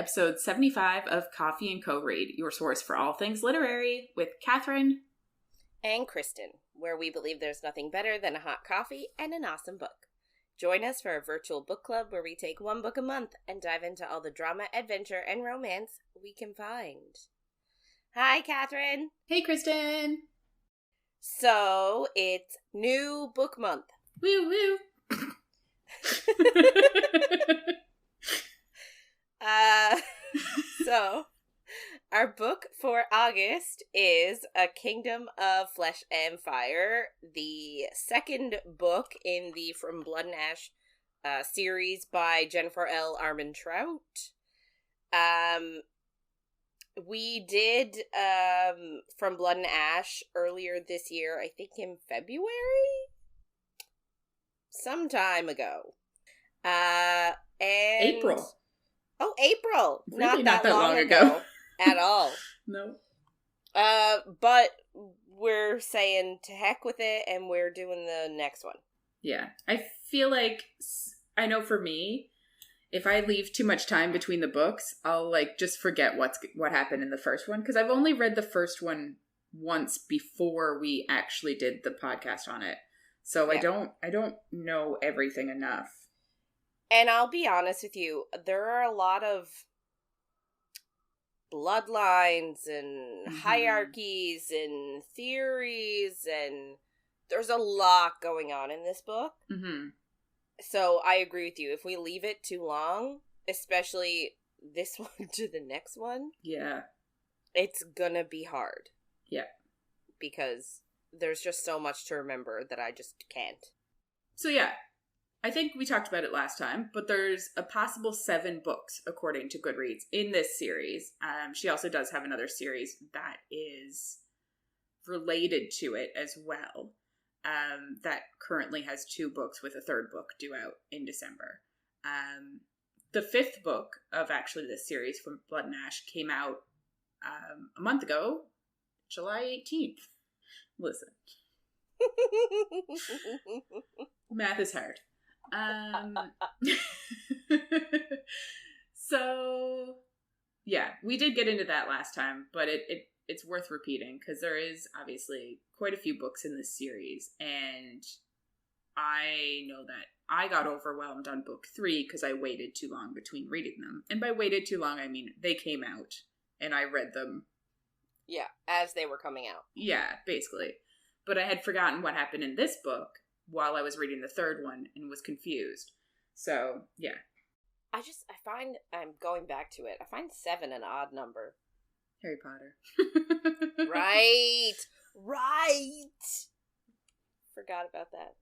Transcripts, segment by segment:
episode 75 of Coffee and Co-Read, your source for all things literary, with Catherine and Kristen, where we believe there's nothing better than a hot coffee and an awesome book. Join us for a virtual book club where we take one book a month and dive into all the drama, adventure, and romance we can find. Hi, Catherine. Hey, Kristen. So, it's new book month. Woo woo. So, our book for August is A Kingdom of Flesh and Fire, the second book in the From Blood and Ash series by Jennifer L. Armentrout. We did From Blood and Ash earlier this year, I think in February? Some time ago. And April. Oh, April. Really not that long ago. At all. No. But we're saying to heck with it, and we're doing the next one. Yeah. I feel like, I know for me, if I leave too much time between the books, I'll just forget what happened in the first one. Because I've only read the first one once before we actually did the podcast on it. So yeah. I don't know everything enough. And I'll be honest with you, there are a lot of bloodlines and hierarchies and theories, and there's a lot going on in this book. Mm-hmm. So I agree with you. If we leave it too long, especially this one to the next one, yeah, it's gonna be hard. Yeah. Because there's just so much to remember that I just can't. So yeah, I think we talked about it last time, but there's a possible 7 books, according to Goodreads, in this series. She also does have another series that is related to it as well, that currently has 2 books with a 3rd book due out in December. The 5th book of actually this series, From Blood and Ash, came out a month ago, July 18th. Listen. Math is hard. So yeah, we did get into that last time, but it's worth repeating because there is obviously quite a few books in this series, and I know that I got overwhelmed on book 3 because I waited too long between reading them. And by waited too long, I mean they came out and I read them. Yeah, as they were coming out. Yeah, basically. But I had forgotten what happened in this book while I was reading the 3rd one and was confused. So, yeah. I find, I'm going back to it, I find 7 an odd number. Harry Potter. Right! Forgot about that.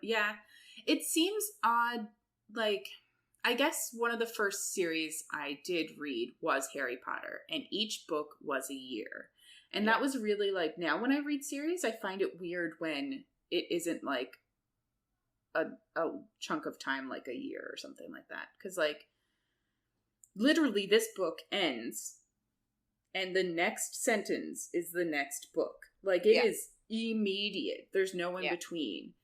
Yeah. It seems odd, I guess one of the first series I did read was Harry Potter, and each book was a year. And that was really, now when I read series, I find it weird when it isn't, a chunk of time, a year or something like that. Because, literally this book ends, and the next sentence is the next book. It is immediate. There's no in between.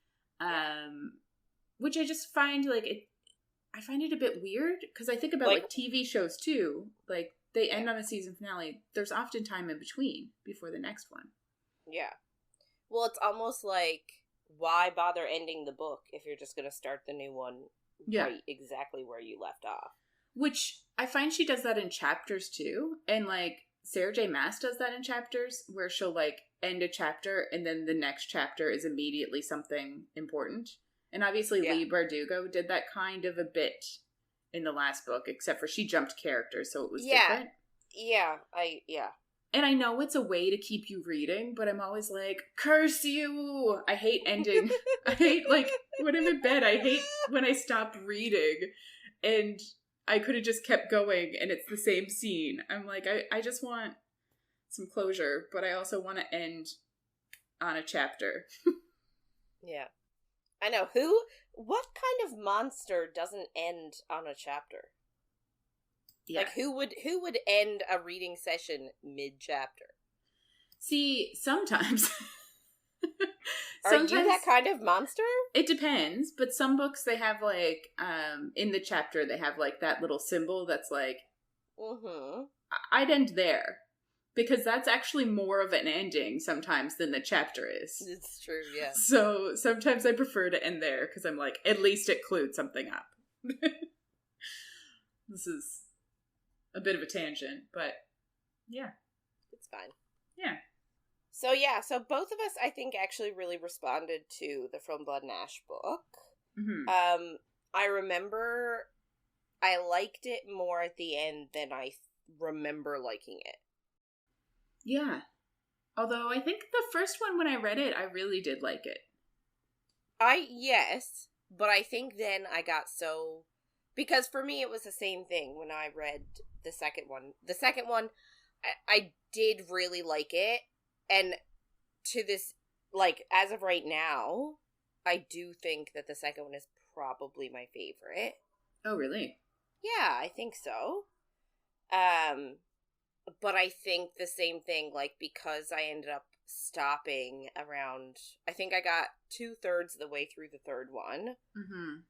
Which I just find, I find it a bit weird, because I think about, TV shows, too. They end on a season finale. There's often time in between before the next one. Yeah. Well, it's almost why bother ending the book if you're just going to start the new one right exactly where you left off? Which, I find she does that in chapters, too. And, Sarah J. Maas does that in chapters, where she'll, end a chapter, and then the next chapter is immediately something important. And obviously Leigh Bardugo did that kind of a bit in the last book, except for she jumped characters, so it was different. Yeah. And I know it's a way to keep you reading, but I'm always curse you! I hate ending. I hate, when I'm in bed, I hate when I stop reading, and I could have just kept going, and it's the same scene. I'm I just want some closure, but I also want to end on a chapter. Yeah. I know. What kind of monster doesn't end on a chapter? Yeah. Who would end a reading session mid-chapter? See, sometimes. Are you that kind of monster? It depends, but some books they have in the chapter they have that little symbol that's Mm-hmm. I'd end there. Because that's actually more of an ending sometimes than the chapter is. It's true, yeah. So sometimes I prefer to end there because I'm like, at least it clued something up. This is a bit of a tangent, but yeah. It's fine. Yeah. So both of us, I think, actually really responded to the From Blood and Ash book. Mm-hmm. I remember I liked it more at the end than I remember liking it. Yeah. Although I think the first one, when I read it, I really did like it. Yes, but I think then I got so... Because for me, it was the same thing when I read the second one. The second one, I did really like it, and to this, like, as of right now, I do think that the second one is probably my favorite. Oh, really? Yeah, I think so. But I think the same thing, like, because I ended up stopping around, I think I got 2/3 of the way through the third one. Mm-hmm.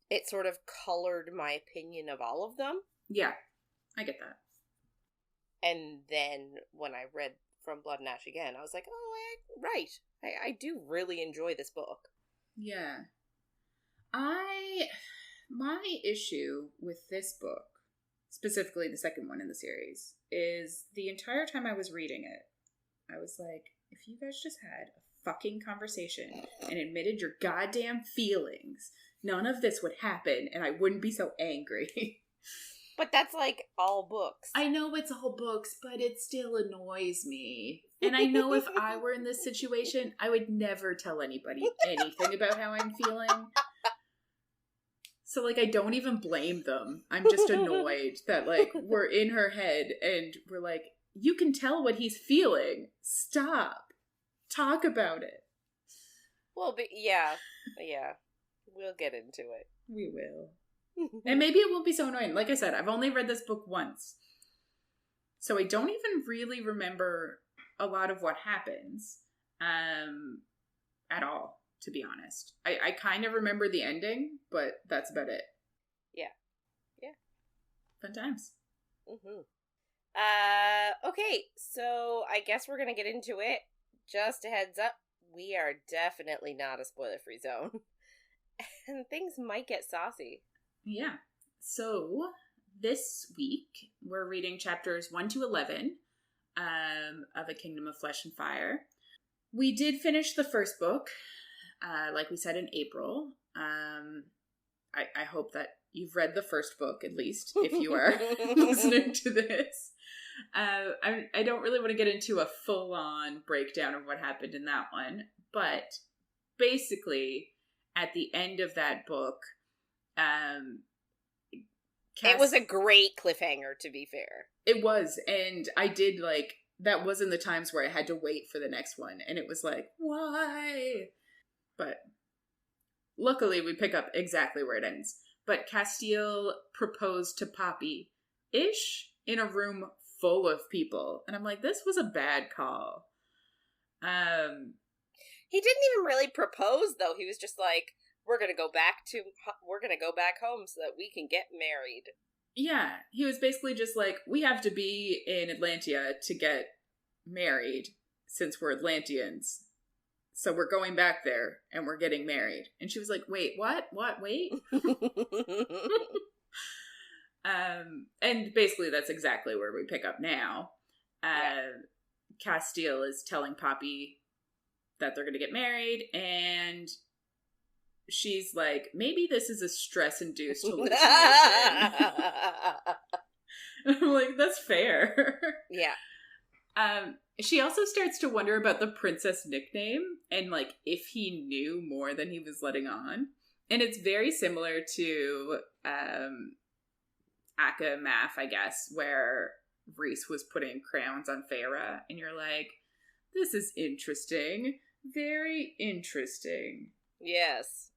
It sort of colored my opinion of all of them. Yeah, I get that. And then when I read From Blood and Ash again, I was like, oh, right. I do really enjoy this book. Yeah. My issue with this book, specifically the second one in the series, is the entire time I was reading it, I was like, if you guys just had a fucking conversation and admitted your goddamn feelings, none of this would happen and I wouldn't be so angry. But that's like all books. I know it's all books, but it still annoys me. And I know if I were in this situation, I would never tell anybody anything about how I'm feeling. So, like, I don't even blame them. I'm just annoyed that, like, we're in her head and we're like, you can tell what he's feeling. Stop. Talk about it. Well, but yeah. We'll get into it. We will. And maybe it won't be so annoying. Like I said, I've only read this book once. So I don't even really remember a lot of what happens at all, to be honest. I kind of remember the ending, but that's about it. Yeah. Fun times. Mm-hmm. Okay, so I guess we're gonna get into it. Just a heads up, we are definitely not a spoiler-free zone. And things might get saucy. Yeah. So, this week, we're reading chapters 1 to 11 of A Kingdom of Flesh and Fire. We did finish the first book, like we said, in April. I hope that you've read the first book, at least, if you are listening to this. I don't really want to get into a full-on breakdown of what happened in that one, but basically, at the end of that book, it was a great cliffhanger, to be fair. It was, and I did, like, that was in the times where I had to wait for the next one, and it was like, why? But luckily, we pick up exactly where it ends. But Casteel proposed to Poppy-ish in a room full of people. And I'm like, this was a bad call. He didn't even really propose, though. He was just like, we're gonna go back home so that we can get married. Yeah, he was basically just like, we have to be in Atlantia to get married, since we're Atlanteans. So we're going back there, and we're getting married. And she was like, wait, what? What? Wait? And basically that's exactly where we pick up now. Casteel is telling Poppy that they're going to get married, and she's like, maybe this is a stress-induced hallucination. I'm like, that's fair. Yeah. She also starts to wonder about the princess nickname, and, like, if he knew more than he was letting on. And it's very similar to Akka Math, I guess, where Reese was putting crowns on Feyre, and you're like, this is interesting. Very interesting. Yes.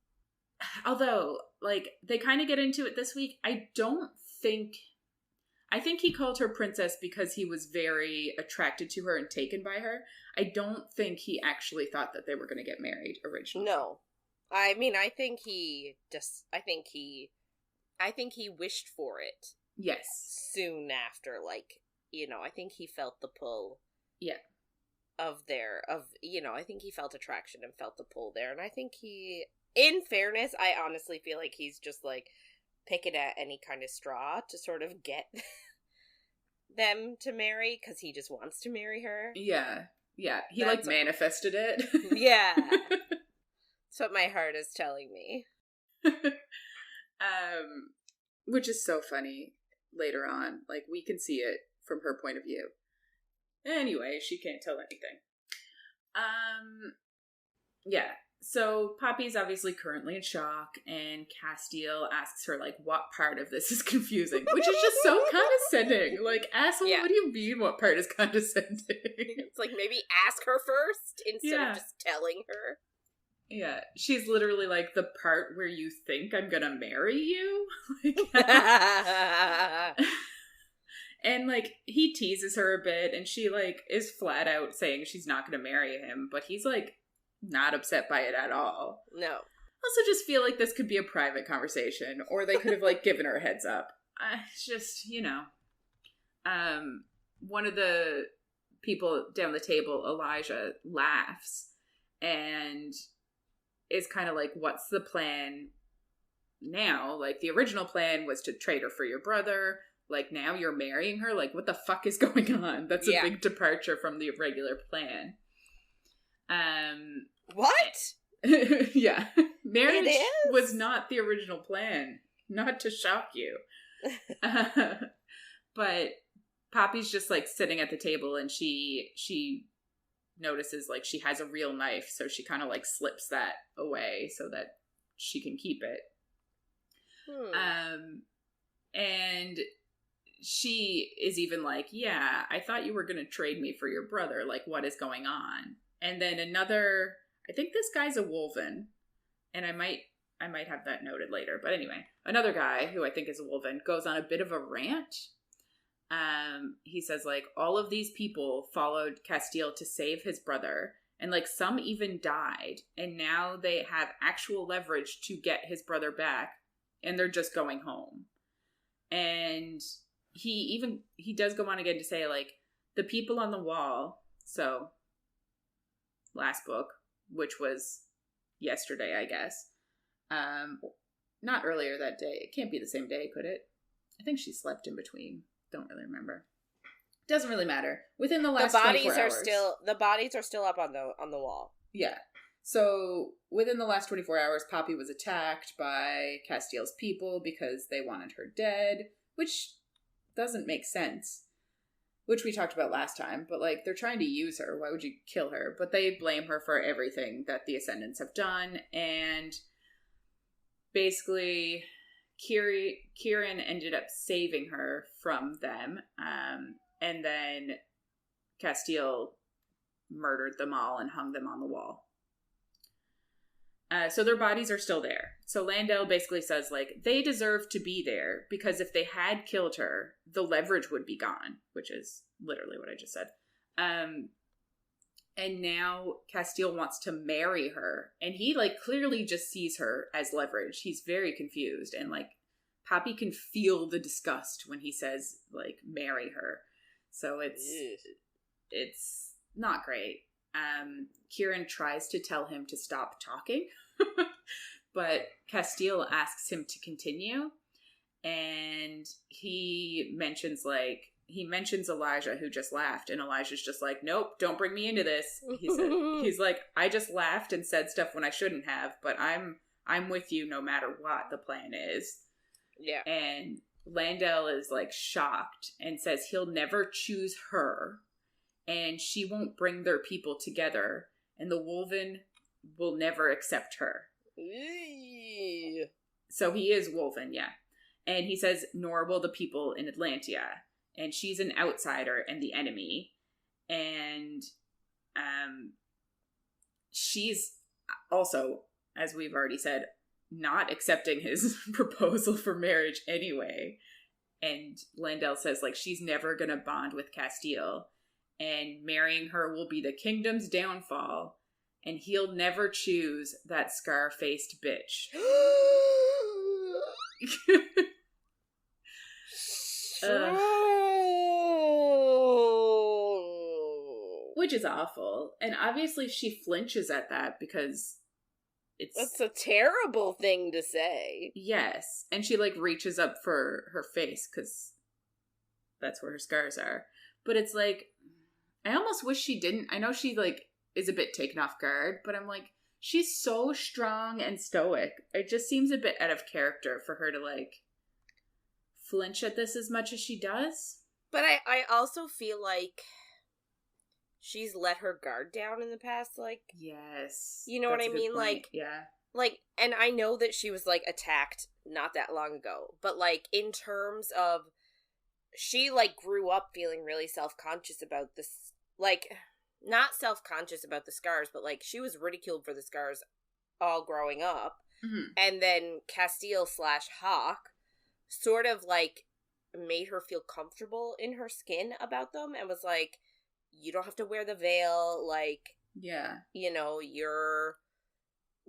Although, like, they kind of get into it this week. I think he called her princess because he was very attracted to her and taken by her. I don't think he actually thought that they were going to get married originally. No. I mean, I think he wished for it. Yes. Soon after, like, I think he felt the pull. Yeah. I think he felt attraction and felt the pull there. And I think in fairness, I honestly feel like he's just, like, picking at any kind of straw to sort of get them to marry, because he just wants to marry her. Yeah. Yeah. He, like, manifested it. Yeah. That's what my heart is telling me. Which is so funny later on. Like, we can see it from her point of view. Anyway, she can't tell anything. Yeah. So Poppy's obviously currently in shock, and Casteel asks her, like, what part of this is confusing? Which is just so condescending. Like, asshole, What do you mean what part is condescending? It's like, maybe ask her first instead of just telling her. Yeah. She's literally like, the part where you think I'm gonna marry you? And, like, he teases her a bit, and she, like, is flat out saying she's not gonna marry him, but he's, like, not upset by it at all. No. Also just feel like this could be a private conversation, or they could have, like, given her a heads up. It's just, one of the people down the table, Elijah, laughs and is kind of like, what's the plan now? Like, the original plan was to trade her for your brother. Like, now you're marrying her? Like, what the fuck is going on? That's a big departure from the regular plan. What? Yeah. Marriage was not the original plan. Not to shock you. But Poppy's just, like, sitting at the table, and she notices, like, she has a real knife, so she kind of, like, slips that away so that she can keep it. And she is even like, yeah, I thought you were going to trade me for your brother. Like, what is going on? And then another, I think this guy's a wolven, and I might have that noted later. But anyway, another guy who I think is a wolven goes on a bit of a rant. He says, like, all of these people followed Casteel to save his brother, and, like, some even died, and now they have actual leverage to get his brother back, and they're just going home. And he does go on again to say, like, the people on the wall, so last book, which was yesterday, I guess. Not earlier that day. It can't be the same day, could it? I think she slept in between. Don't really remember. Doesn't really matter. Within the last 24 hours. The bodies are still up on the wall. Yeah. So within the last 24 hours, Poppy was attacked by Casteel's people because they wanted her dead, which doesn't make sense. Which we talked about last time, but, like, they're trying to use her. Why would you kill her? But they blame her for everything that the Ascendants have done, and basically Kieran ended up saving her from them, and then Casteel murdered them all and hung them on the wall. So their bodies are still there. So Landell basically says, like, they deserve to be there because if they had killed her, the leverage would be gone, which is literally what I just said. And now Casteel wants to marry her, and he, like, clearly just sees her as leverage. He's very confused, and, like, Poppy can feel the disgust when he says, like, marry her. So it's not great. Kieran tries to tell him to stop talking, but Casteel asks him to continue, and he mentions Elijah, who just laughed, and Elijah's just like, nope, don't bring me into this. He's like, I just laughed and said stuff when I shouldn't have, but I'm with you no matter what the plan is. Yeah. And Landell is, like, shocked and says he'll never choose her, and she won't bring their people together, and the wolven will never accept her. So he is wolven, yeah. And he says, nor will the people in Atlantia. And she's an outsider and the enemy. And she's also, as we've already said, not accepting his proposal for marriage anyway. And Landell says, like, she's never going to bond with Casteel. And marrying her will be the kingdom's downfall, and he'll never choose that scar-faced bitch. Which is awful. And obviously she flinches at that because That's a terrible thing to say. Yes. And she, like, reaches up for her face because that's where her scars are. But it's like, I almost wish she didn't. I know she, like, is a bit taken off guard, but I'm like, she's so strong and stoic. It just seems a bit out of character for her to, like, flinch at this as much as she does. But I also feel like she's let her guard down in the past, like... Yes. You know what I mean? Point. Like... Yeah. Like, and I know that she was, like, attacked not that long ago, but, like, in terms of... She, like, grew up feeling really self-conscious about this... Like, not self-conscious about the scars, but, like, she was ridiculed for the scars all growing up. Mm-hmm. And then Casteel / Hawk sort of, like, made her feel comfortable in her skin about them and was like... You don't have to wear the veil, like, yeah, you know, you're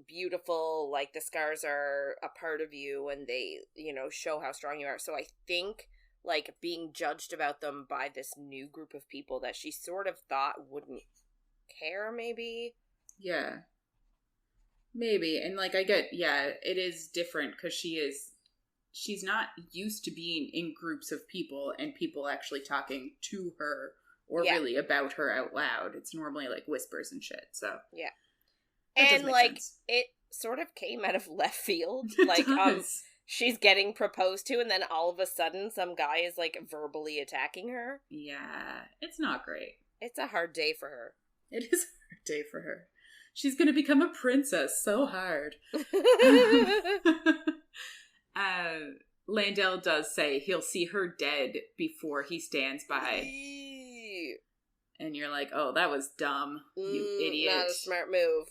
beautiful, like, the scars are a part of you, and they, you know, show how strong you are. So I think, like, being judged about them by this new group of people that she sort of thought wouldn't care, maybe? Yeah. Maybe. And, like, I get, yeah, it is different, because she's not used to being in groups of people, and people actually talking to her, or really about her out loud. It's normally, like, whispers and shit, so. Yeah. And, like, sense. It sort of came out of left field. Like, she's getting proposed to, and then all of a sudden, some guy is, like, verbally attacking her. Yeah. It's not great. It's a hard day for her. It is a hard day for her. She's gonna become a princess so hard. Landell does say he'll see her dead before he stands by. And you're like, oh, that was dumb, you idiot. Not a smart move.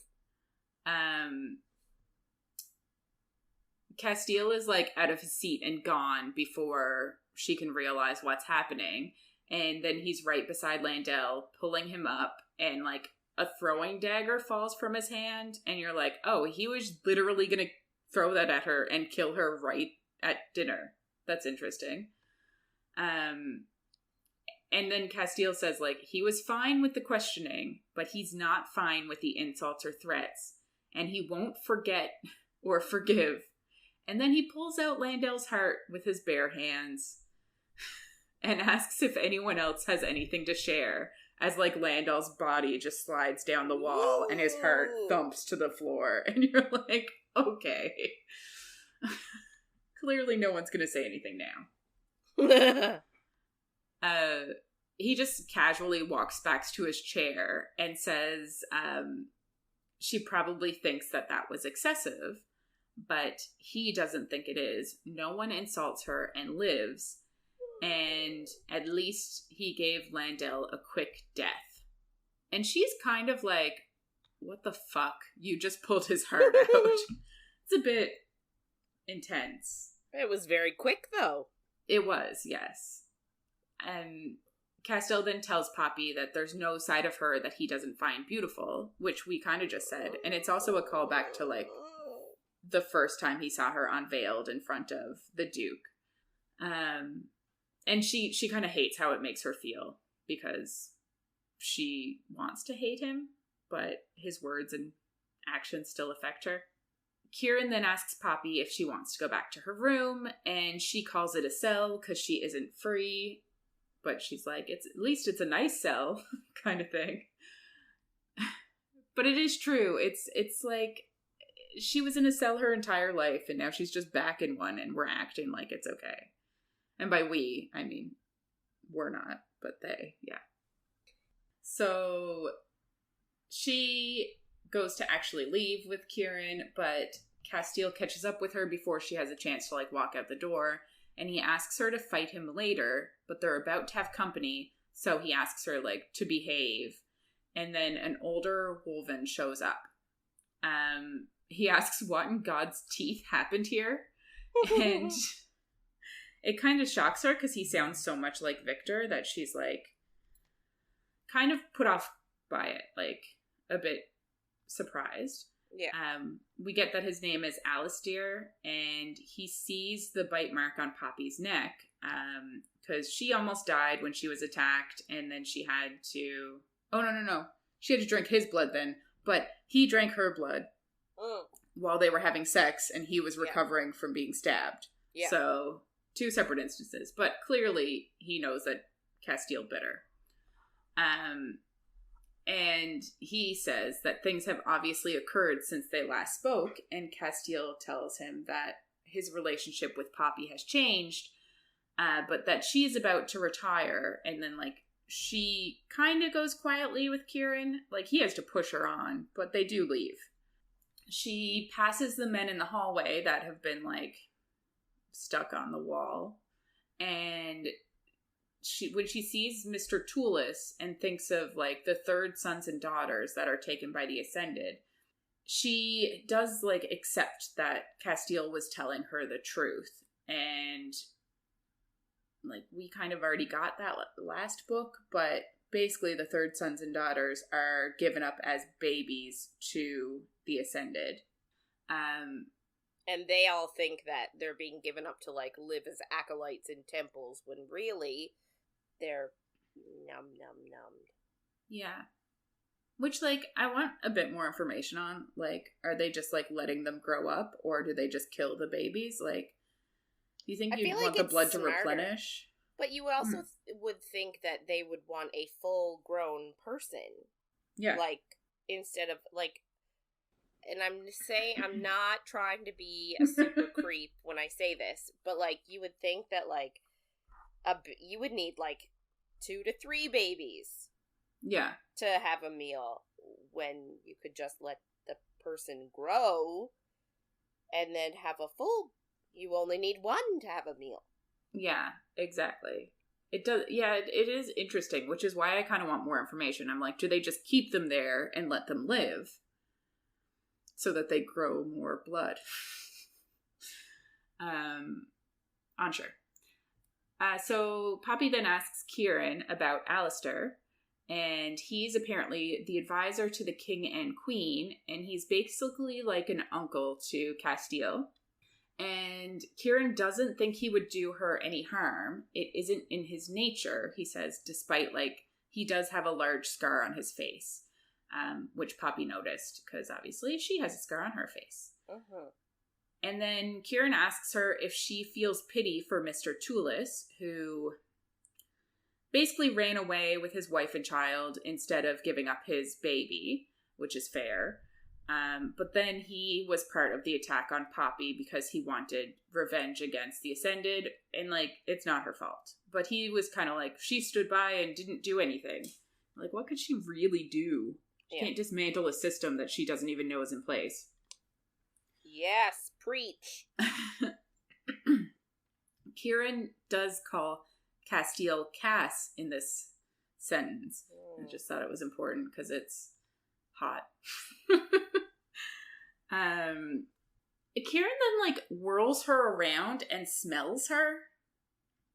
Casteel is, like, out of his seat and gone before she can realize what's happening. And then he's right beside Landell, pulling him up, and, like, a throwing dagger falls from his hand. And you're like, oh, he was literally gonna throw that at her and kill her right at dinner. That's interesting. And then Casteel says, like, he was fine with the questioning, but he's not fine with the insults or threats. And he won't forget or forgive. And then he pulls out Landell's heart with his bare hands and asks if anyone else has anything to share, as, like, Landell's body just slides down the wall and his heart thumps to the floor. And you're like, okay. Clearly no one's going to say anything now. He just casually walks back to his chair and says she probably thinks that was excessive, but he doesn't think it is. No one insults her and lives, and at least he gave Landell a quick death. And she's kind of like, what the fuck? You just pulled his heart out. It's a bit intense. It was very quick, though. It was, yes. And Casteel then tells Poppy that there's no side of her that he doesn't find beautiful, which we kind of just said. And it's also a callback to, like, the first time he saw her unveiled in front of the Duke. And she kind of hates how it makes her feel, because she wants to hate him, but his words and actions still affect her. Kieran then asks Poppy if she wants to go back to her room, and she calls it a cell because she isn't free. But she's like, at least it's a nice cell, kind of thing. But it is true. It's like, she was in a cell her entire life, and now she's just back in one, and we're acting like it's okay. And by we, I mean, we're not, but they, yeah. So she goes to actually leave with Kieran, but Casteel catches up with her before she has a chance to, like, walk out the door, and he asks her to fight him later, but they're about to have company, so he asks her, like, to behave. And then an older wolven shows up. He asks what in God's teeth happened here, and it kind of shocks her because he sounds so much like Victor that she's, like, kind of put off by it, like, a bit surprised. Yeah. We get that his name is Alistair, and he sees the bite mark on Poppy's neck, because she almost died when she was attacked, and then she had to... Oh, no. She had to drink his blood then, but he drank her blood while they were having sex, and he was recovering from being stabbed. Yeah. So, 2 separate instances. But clearly, he knows that Casteel bit her. And he says that things have obviously occurred since they last spoke, and Casteel tells him that his relationship with Poppy has changed, but that she's about to retire, and then, like, she kind of goes quietly with Kieran. Like, he has to push her on, but they do leave. She passes the men in the hallway that have been, like, stuck on the wall, and when she sees Mr. Toulis and thinks of, like, the 3rd sons and daughters that are taken by the Ascended, she does, like, accept that Casteel was telling her the truth. And, like, we kind of already got that last book, but basically the 3rd sons and daughters are given up as babies to the Ascended. And they all think that they're being given up to, like, live as acolytes in temples, when really they're numb. Yeah. Which, like, I want a bit more information on. Like, are they just, like, letting them grow up, or do they just kill the babies? Like, do you think you'd want the blood to replenish? But you also would think that they would want a full-grown person. Yeah. Like, instead of, like... And I'm not trying to be a super creep when I say this, but, like, you would think that, like, you would need, like, 2 to 3 babies. Yeah. To have a meal, when you could just let the person grow and then have a full... You only need 1 to have a meal. Yeah, exactly. It does. Yeah, it is interesting, which is why I kind of want more information. I'm like, do they just keep them there and let them live so that they grow more blood? Unsure. So Poppy then asks Kieran about Alistair, and he's apparently the advisor to the king and queen, and he's basically like an uncle to Casteel. And Kieran doesn't think he would do her any harm. It isn't in his nature, he says, despite, like, he does have a large scar on his face, which Poppy noticed, because obviously she has a scar on her face. Uh-huh. And then Kieran asks her if she feels pity for Mr. Toulis, who basically ran away with his wife and child instead of giving up his baby, which is fair. But then he was part of the attack on Poppy because he wanted revenge against the Ascended, and, like, it's not her fault. But he was kind of like, she stood by and didn't do anything. Like, what could she really do? She can't dismantle a system that she doesn't even know is in place. Yes, preach. Kieran does call Casteel Cass in this sentence. I just thought it was important because it's hot. Kieran then, like, whirls her around and smells her,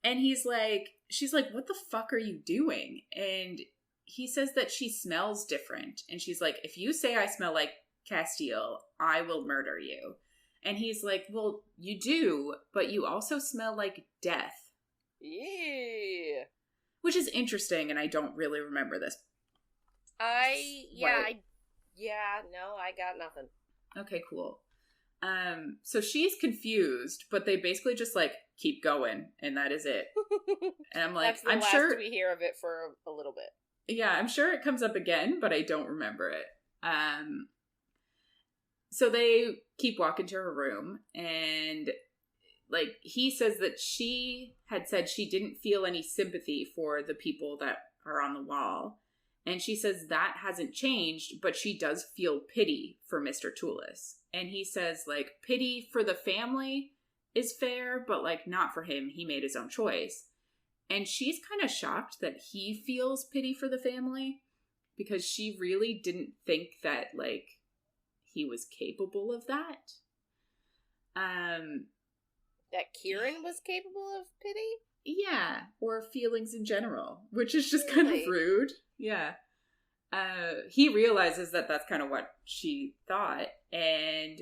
and she's like, what the fuck are you doing? And he says that she smells different, and she's like, if you say I smell like Casteel, I will murder you. And he's like, well, you do, but you also smell like death. Yeah. Which is interesting, and I don't really remember this. I got nothing. Okay, cool. So she's confused, but they basically just, like, keep going, and that is it. And I'm like, I'm sure we hear of it for a little bit. Yeah, I'm sure it comes up again, but I don't remember it. So they keep walking to her room, and, like, he says that she had said she didn't feel any sympathy for the people that are on the wall. And she says that hasn't changed, but she does feel pity for Mr. Toulis. And he says, like, pity for the family is fair, but, like, not for him. He made his own choice. And she's kind of shocked that he feels pity for the family, because she really didn't think that, like, he was capable of that. That Kieran was capable of pity? Yeah, or feelings in general, which is just kind of rude. Yeah. He realizes that that's kind of what she thought, and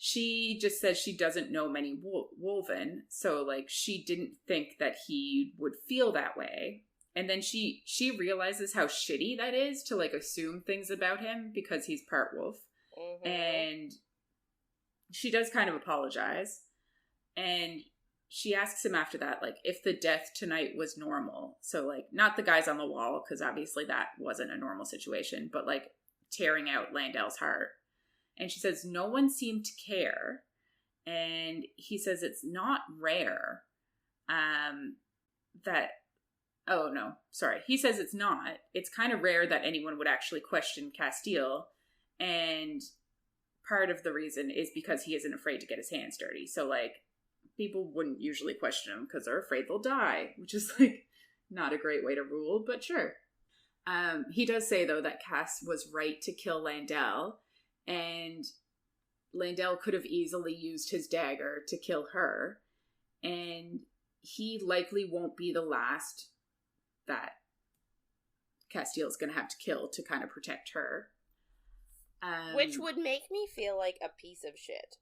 she just says she doesn't know many wolven, so like she didn't think that he would feel that way. And then she realizes how shitty that is to like assume things about him because he's part wolf. Mm-hmm. And she does kind of apologize. And she asks him after that, like, if the death tonight was normal. So, like, not the guys on the wall, because obviously that wasn't a normal situation, but, like, tearing out Landell's heart. And she says, no one seemed to care. And he says it's not rare that... Oh, no, sorry. He says it's not. It's kind of rare that anyone would actually question Casteel. And part of the reason is because he isn't afraid to get his hands dirty. So, like, people wouldn't usually question him because they're afraid they'll die, which is, like, not a great way to rule, but sure. He does say, though, that Cass was right to kill Landell, and Landell could have easily used his dagger to kill her, and he likely won't be the last that Casteel's going to have to kill to kind of protect her. Which would make me feel like a piece of shit.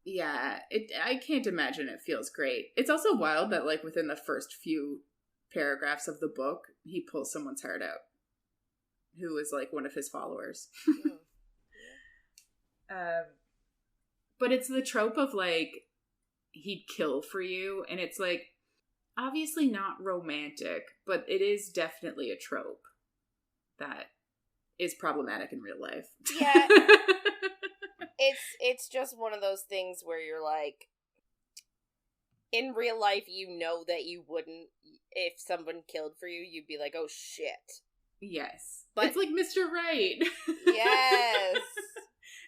Yeah, I can't imagine it feels great. It's also wild that, like, within the first few paragraphs of the book, he pulls someone's heart out, who is, like, one of his followers. But it's the trope of, like, he'd kill for you, and it's, like, obviously not romantic, but it is definitely a trope that is problematic in real life. Yeah. It's just one of those things where you're like, in real life, you know that you wouldn't, if someone killed for you, you'd be like, oh shit. Yes. But it's like Mr. Right. Yes.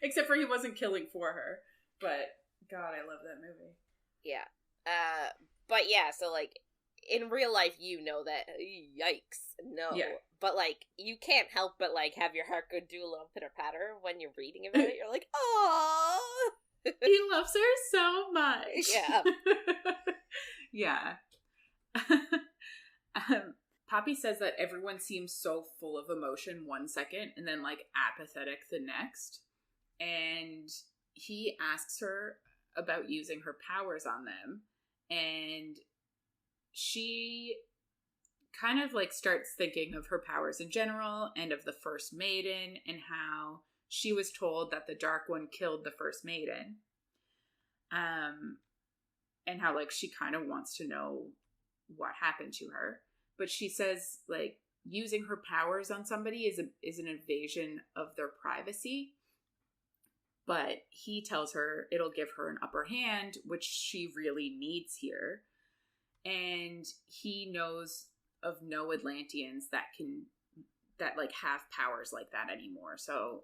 Except for he wasn't killing for her. But, God, I love that movie. Yeah. But yeah, so like, in real life, you know that, yikes, no. Yeah. But, like, you can't help but, like, have your heart go do a little pitter-patter when you're reading about it. You're like, aww. He loves her so much. Yeah. Yeah. Poppy says that everyone seems so full of emotion one second and then, like, apathetic the next. And he asks her about using her powers on them. And she kind of, like, starts thinking of her powers in general and of the First Maiden and how she was told that the Dark One killed the First Maiden. And how, like, she kind of wants to know what happened to her. But she says, like, using her powers on somebody is an invasion of their privacy. But he tells her it'll give her an upper hand, which she really needs here. And he knows of no Atlanteans that like have powers like that anymore. So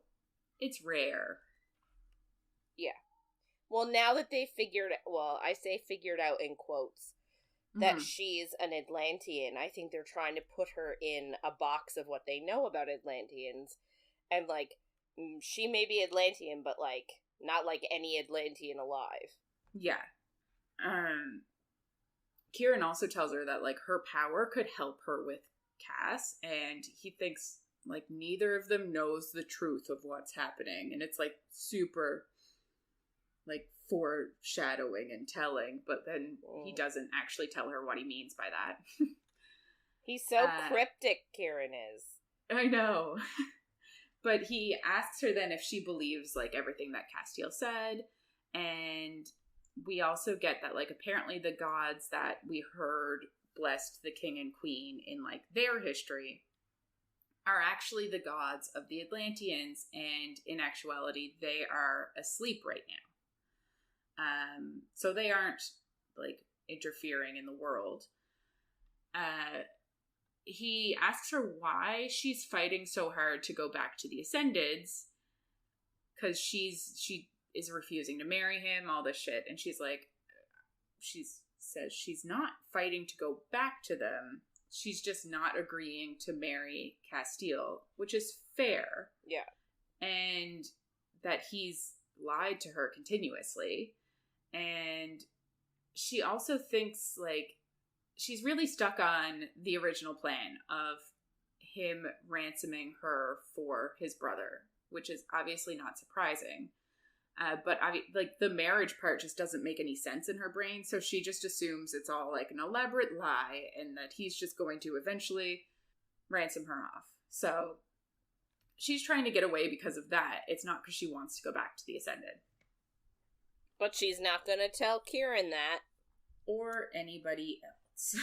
it's rare. Yeah. Well, now that they figured, well, I say figured out in quotes, that she's an Atlantean, I think they're trying to put her in a box of what they know about Atlanteans. And, like, she may be Atlantean, but, like, not like any Atlantean alive. Yeah. Kieran also tells her that, like, her power could help her with Cass, and he thinks, like, neither of them knows the truth of what's happening. And it's, like, super, like, foreshadowing and telling, but then he doesn't actually tell her what he means by that. He's so cryptic, Kieran is. I know. But he asks her then if she believes, like, everything that Casteel said, and we also get that, like, apparently the gods that we heard blessed the king and queen in, like, their history are actually the gods of the Atlanteans, and in actuality, they are asleep right now. So they aren't, like, interfering in the world. He asks her why she's fighting so hard to go back to the Ascendeds, because she is refusing to marry him, all this shit, and she's like, she says she's not fighting to go back to them, she's just not agreeing to marry Casteel, which is fair. Yeah. And that he's lied to her continuously. And she also thinks, like, she's really stuck on the original plan of him ransoming her for his brother, which is obviously not surprising. But the marriage part just doesn't make any sense in her brain, so she just assumes it's all like an elaborate lie and that he's just going to eventually ransom her off. So she's trying to get away because of that. It's not because she wants to go back to the Ascended. But she's not going to tell Kieran that. Or anybody else.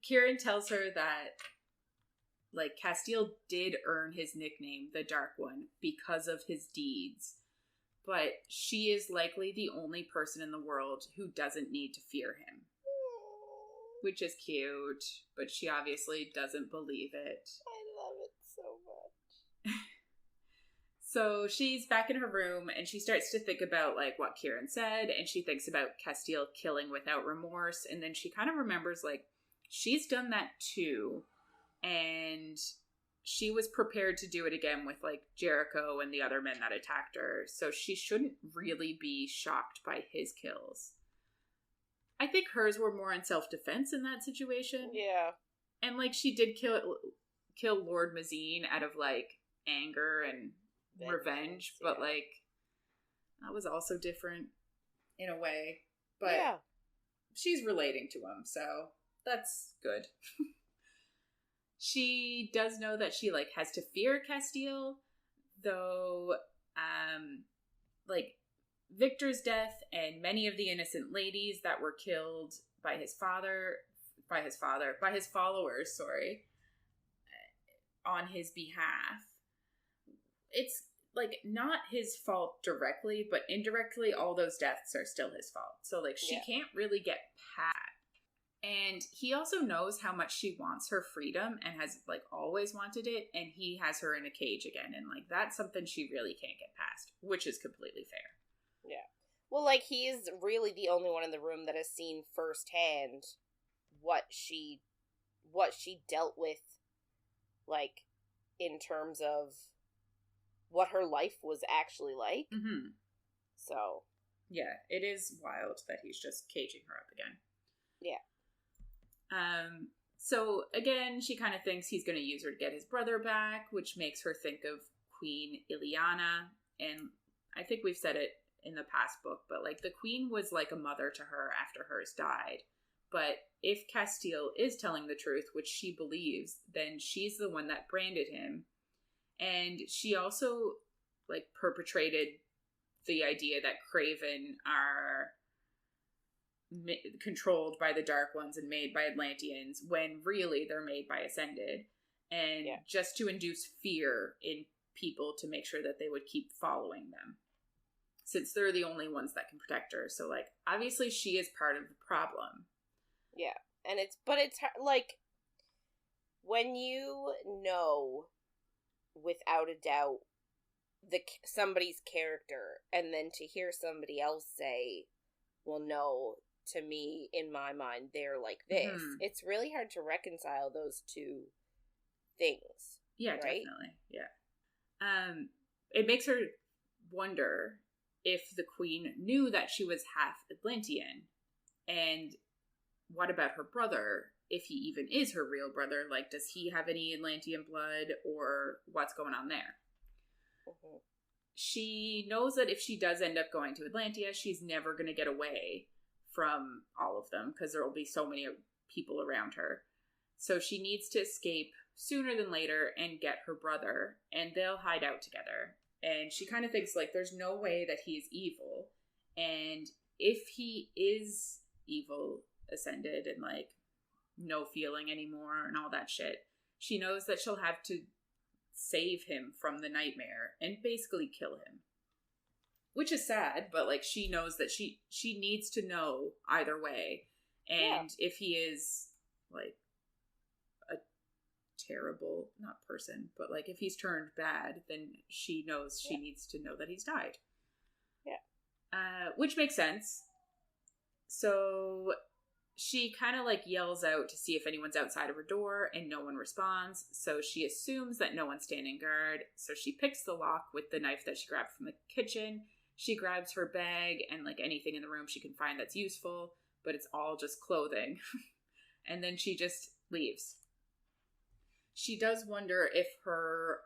Kieran tells her that, like, Casteel did earn his nickname, the Dark One, because of his deeds. But she is likely the only person in the world who doesn't need to fear him. Which is cute, but she obviously doesn't believe it. I love it so much. So she's back in her room, and she starts to think about, like, what Kieran said, and she thinks about Casteel killing without remorse, and then she kind of remembers, like, she's done that too, and she was prepared to do it again with, like, Jericho and the other men that attacked her, so she shouldn't really be shocked by his kills. I think hers were more in self-defense in that situation. Yeah. And, like, she did kill Lord Mazine out of, like, anger and revenge, but, like, that was also different in a way. But yeah, she's relating to him, so that's good. She does know that she, like, has to fear Casteel, though, like, Victor's death and many of the innocent ladies that were killed by his followers, on his behalf. It's, like, not his fault directly, but indirectly all those deaths are still his fault. So, like, she can't really get past. And he also knows how much she wants her freedom and has, like, always wanted it, and he has her in a cage again, and, like, that's something she really can't get past, which is completely fair. Yeah. Well, like, he is really the only one in the room that has seen firsthand what she dealt with, like, in terms of what her life was actually like. Mm-hmm. So. Yeah, it is wild that he's just caging her up again. Yeah. So, again, she kind of thinks he's going to use her to get his brother back, which makes her think of Queen Ileana, and I think we've said it in the past book, but, like, the queen was like a mother to her after hers died. But if Casteel is telling the truth, which she believes, then she's the one that branded him. And she also, like, perpetrated the idea that Craven are controlled by the Dark Ones and made by Atlanteans, when really they're made by Ascended. And just to induce fear in people to make sure that they would keep following them, since they're the only ones that can protect her. So, like, obviously she is part of the problem. Yeah. And it's like, when you know without a doubt somebody's character, and then to hear somebody else say, well, no, to me, in my mind, they're like this. Mm-hmm. It's really hard to reconcile those two things. Yeah, right? Definitely. Yeah. It makes her wonder if the queen knew that she was half Atlantean, and what about her brother, if he even is her real brother? Like, does he have any Atlantean blood, or what's going on there? Mm-hmm. She knows that if she does end up going to Atlantia, she's never going to get away from all of them, because there will be so many people around her. So she needs to escape sooner than later and get her brother, and they'll hide out together. And she kind of thinks, like, there's no way that he's evil. And if he is evil, Ascended, and, like, no feeling anymore and all that shit, she knows that she'll have to save him from the nightmare and basically kill him. Which is sad, but, like, she knows that she needs to know either way. And if he is, like, a terrible, not person, but, like, if he's turned bad, then she knows she needs to know that he's died. Yeah. Which makes sense. So she kind of, like, yells out to see if anyone's outside of her door, and no one responds. So she assumes that no one's standing guard. So she picks the lock with the knife that she grabbed from the kitchen. She grabs her bag and, like, anything in the room she can find that's useful, but it's all just clothing. And then she just leaves. She does wonder if her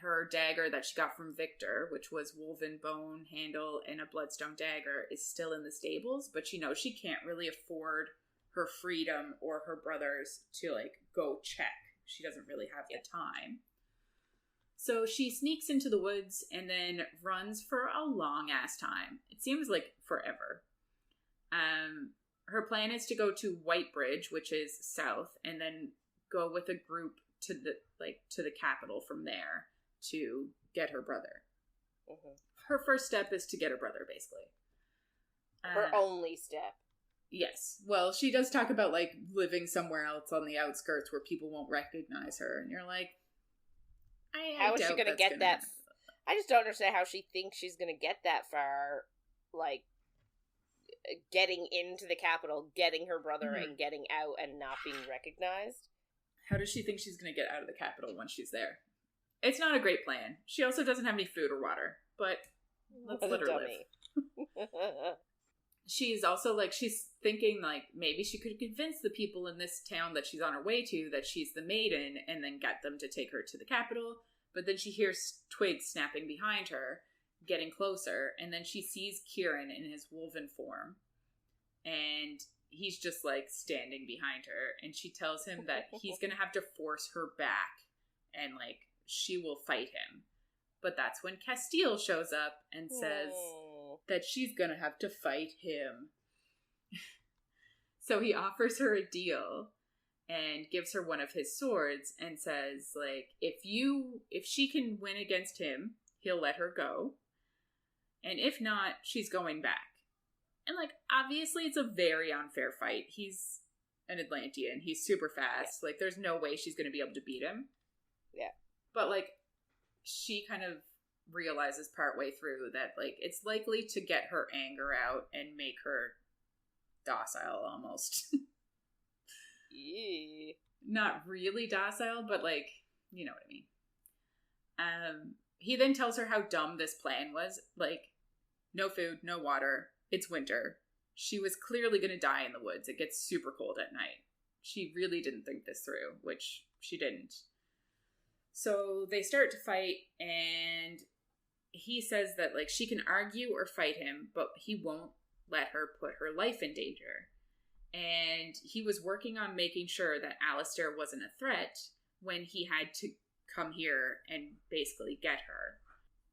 her dagger that she got from Victor, which was wolven bone handle and a bloodstone dagger, is still in the stables, but she knows she can't really afford her freedom or her brother's to, like, go check. She doesn't really have the time. So she sneaks into the woods and then runs for a long-ass time. It seems like forever. Her plan is to go to Whitebridge, which is south, and then go with a group to the capital from there to get her brother. Mm-hmm. Her first step is to get her brother, basically. Her only step. Yes. Well, she does talk about, like, living somewhere else on the outskirts where people won't recognize her, and you're like, how is she going to get that? I just don't understand how she thinks she's going to get that far, like, getting into the capital, getting her brother, and getting out and not being recognized. How does she think she's going to get out of the capital once she's there? It's not a great plan. She also doesn't have any food or water, but let's let her live. She's also, like, she's thinking, like, maybe she could convince the people in this town that she's on her way to that she's the maiden and then get them to take her to the capital. But then she hears twigs snapping behind her, getting closer, and then she sees Kieran in his wolven form. And he's just, like, standing behind her. And she tells him that he's going to have to force her back and, like, she will fight him. But that's when Casteel shows up and says that she's gonna have to fight him. So he offers her a deal and gives her one of his swords and says, like, if she can win against him, he'll let her go. And if not, she's going back. And, like, obviously it's a very unfair fight. He's an Atlantean. He's super fast. Yeah. Like, there's no way she's gonna be able to beat him. Yeah. But, like, she kind of realizes partway through that, like, it's likely to get her anger out and make her docile almost. Yeah. Not really docile, but, like, you know what I mean. He then tells her how dumb this plan was. Like, no food, no water. It's winter. She was clearly going to die in the woods. It gets super cold at night. She really didn't think this through, which she didn't. So they start to fight, and he says that, like, she can argue or fight him, but he won't let her put her life in danger. And he was working on making sure that Alistair wasn't a threat when he had to come here and basically get her.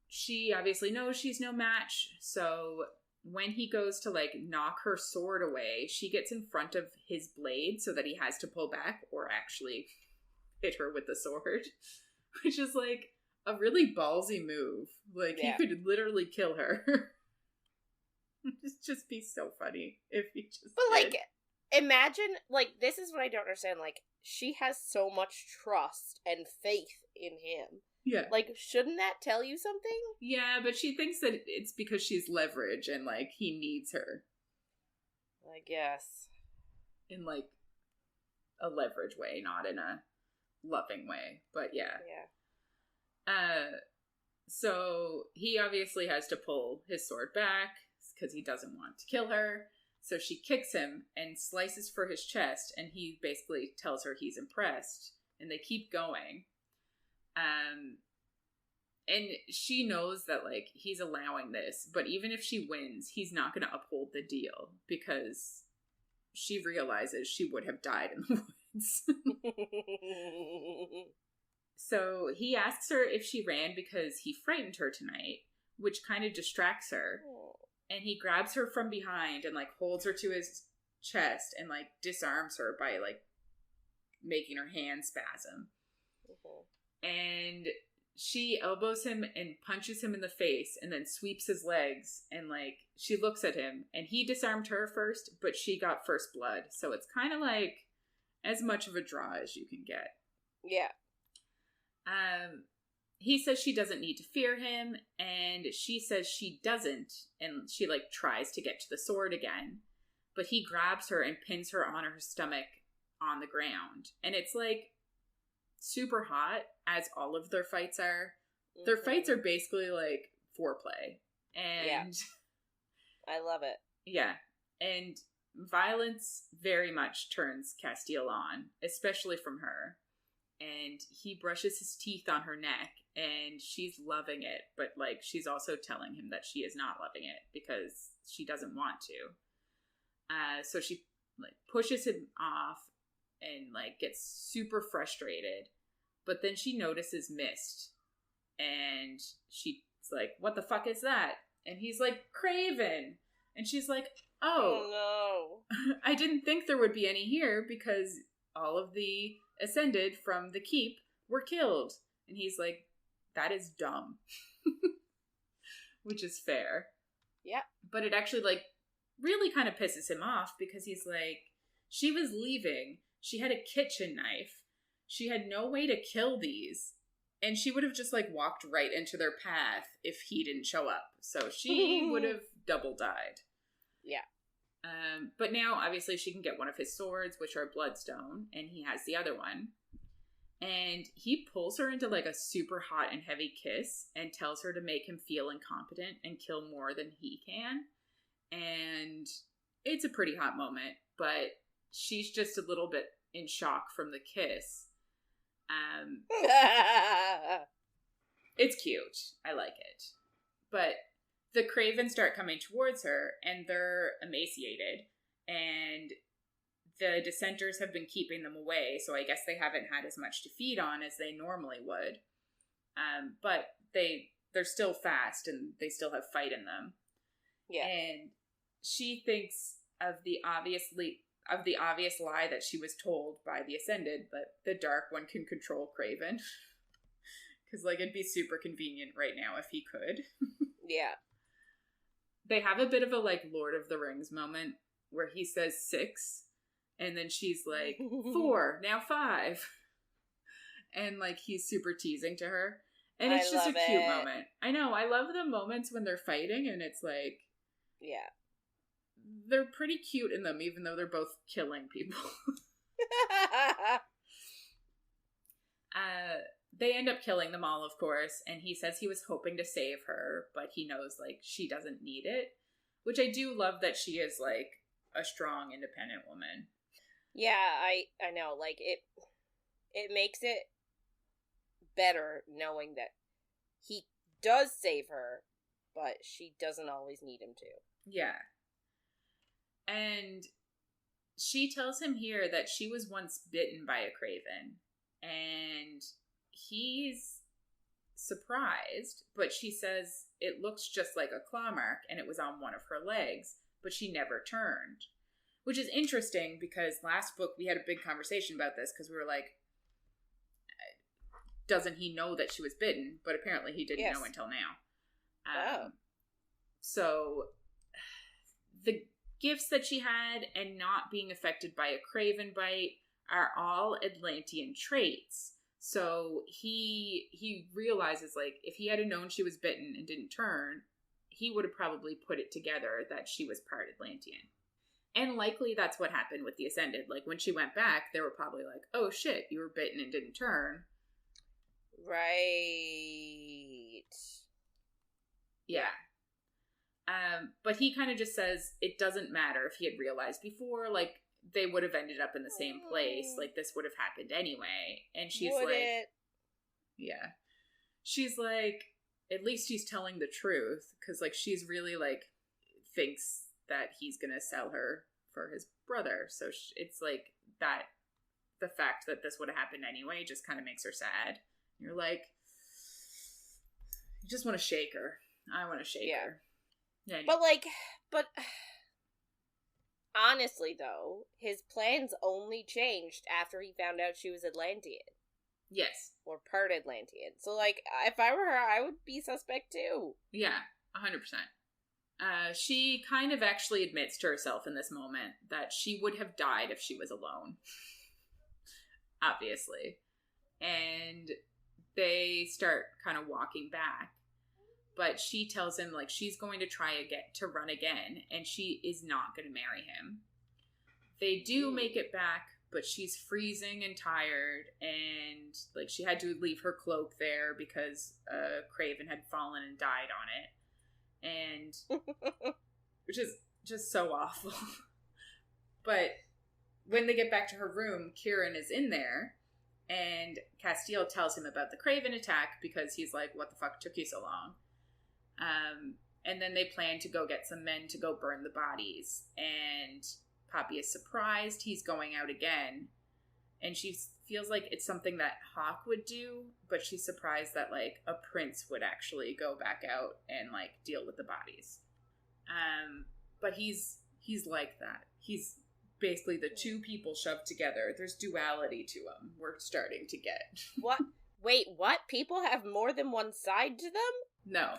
She obviously knows she's no match, so when he goes to, like, knock her sword away, she gets in front of his blade so that he has to pull back or actually hit her with the sword. Which is, like, a really ballsy move. Like, he could literally kill her. It'd just be so funny if he just But, like, imagine, like, this is what I don't understand. Like, she has so much trust and faith in him. Yeah. Like, shouldn't that tell you something? Yeah, but she thinks that it's because she's leverage and, like, he needs her. I guess. In, like, a leverage way, not in a loving way, but yeah. So he obviously has to pull his sword back because he doesn't want to kill her. So she kicks him and slices for his chest, and he basically tells her he's impressed, and they keep going. And she knows that, like, he's allowing this, but even if she wins, he's not going to uphold the deal because she realizes she would have died in the woods. So he asks her if she ran because he frightened her tonight, which kind of distracts her. And he grabs her from behind and, like, holds her to his chest and, like, disarms her by, like, making her hand spasm. And she elbows him and punches him in the face and then sweeps his legs. And, like, she looks at him and he disarmed her first, but she got first blood. So it's kind of like as much of a draw as you can get. Yeah. He says she doesn't need to fear him, and she says she doesn't, and she, like, tries to get to the sword again, but he grabs her and pins her on her stomach on the ground, and it's, like, super hot, as all of their fights are. Mm-hmm. Their fights are basically, like, foreplay, and... Yeah. I love it. Yeah, and violence very much turns Casteel on, especially from her. and he brushes his teeth on her neck, and she's loving it, but, like, she's also telling him that she is not loving it because she doesn't want to. So she, like, pushes him off and, like, gets super frustrated, but then she notices mist, and she's like, what the fuck is that? And he's like, Craven! And she's like, oh no. I didn't think there would be any here because all of the Ascended from the keep were killed. And he's like, that is dumb. Which is fair. Yeah. But it actually, like, really kind of pisses him off because he's like, she was leaving. She had a kitchen knife. She had no way to kill these. And she would have just, like, walked right into their path if he didn't show up. So she would have double died. Yeah. But now, obviously, she can get one of his swords, which are bloodstone, and he has the other one. And he pulls her into, like, a super hot and heavy kiss and tells her to make him feel incompetent and kill more than he can. And it's a pretty hot moment, but she's just a little bit in shock from the kiss. It's cute. I like it. But the Cravens start coming towards her, and they're emaciated, and the dissenters have been keeping them away, so I guess they haven't had as much to feed on as they normally would. But they're still fast, and they still have fight in them. Yeah. And she thinks of the obvious lie that she was told by the Ascended, but the Dark One can control Craven. Because, like, it'd be super convenient right now if he could. Yeah. They have a bit of a, like, Lord of the Rings moment where he says 6, and then she's like, 4, now 5. And, like, he's super teasing to her. And it's just a cute moment. I know, I love the moments when they're fighting, and it's like... Yeah. They're pretty cute in them, even though they're both killing people. They end up killing them all, of course, and he says he was hoping to save her, but he knows, like, she doesn't need it. Which I do love that she is, like, a strong, independent woman. Yeah, I know, like, it makes it better knowing that he does save her, but she doesn't always need him to. Yeah. And she tells him here that she was once bitten by a Craven, and he's surprised, but she says it looks just like a claw mark, and it was on one of her legs, but she never turned. Which is interesting, because last book we had a big conversation about this, because we were like, doesn't he know that she was bitten? But apparently he didn't know until now. So, the gifts that she had and not being affected by a Craven bite are all Atlantean traits. So he realizes, like, if he had known she was bitten and didn't turn, he would have probably put it together that she was part Atlantean. And likely that's what happened with the Ascended. Like, when she went back, they were probably like, oh shit, you were bitten and didn't turn. Right. Yeah. But he kind of just says it doesn't matter if he had realized before, like, they would have ended up in the same place. Like, this would have happened anyway. And she's yeah. She's like, at least he's telling the truth. Because, like, she's really, like, thinks that he's gonna sell her for his brother. So it's like that, the fact that this would have happened anyway just kind of makes her sad. You're like, you just want to shake her. I want to shake her. Yeah, But honestly, though, his plans only changed after he found out she was Atlantean. Yes. Or part Atlantean. So, like, if I were her, I would be suspect too. Yeah, 100%. She kind of actually admits to herself in this moment that she would have died if she was alone. Obviously. And they start kind of walking back. But she tells him, like, she's going to try to run again, and she is not going to marry him. They do make it back, but she's freezing and tired, and, like, she had to leave her cloak there because Craven had fallen and died on it. And, which is just so awful. But when they get back to her room, Kieran is in there, And Casteel tells him about the Craven attack because he's like, what the fuck took you so long? And then they plan to go get some men to go burn the bodies. And Poppy is surprised he's going out again. And she feels like it's something that Hawk would do, but she's surprised that, like, a prince would actually go back out and, like, deal with the bodies. But he's like that. He's basically the two people shoved together. There's duality to him. We're starting to get. What? Wait, what? People have more than one side to them? No.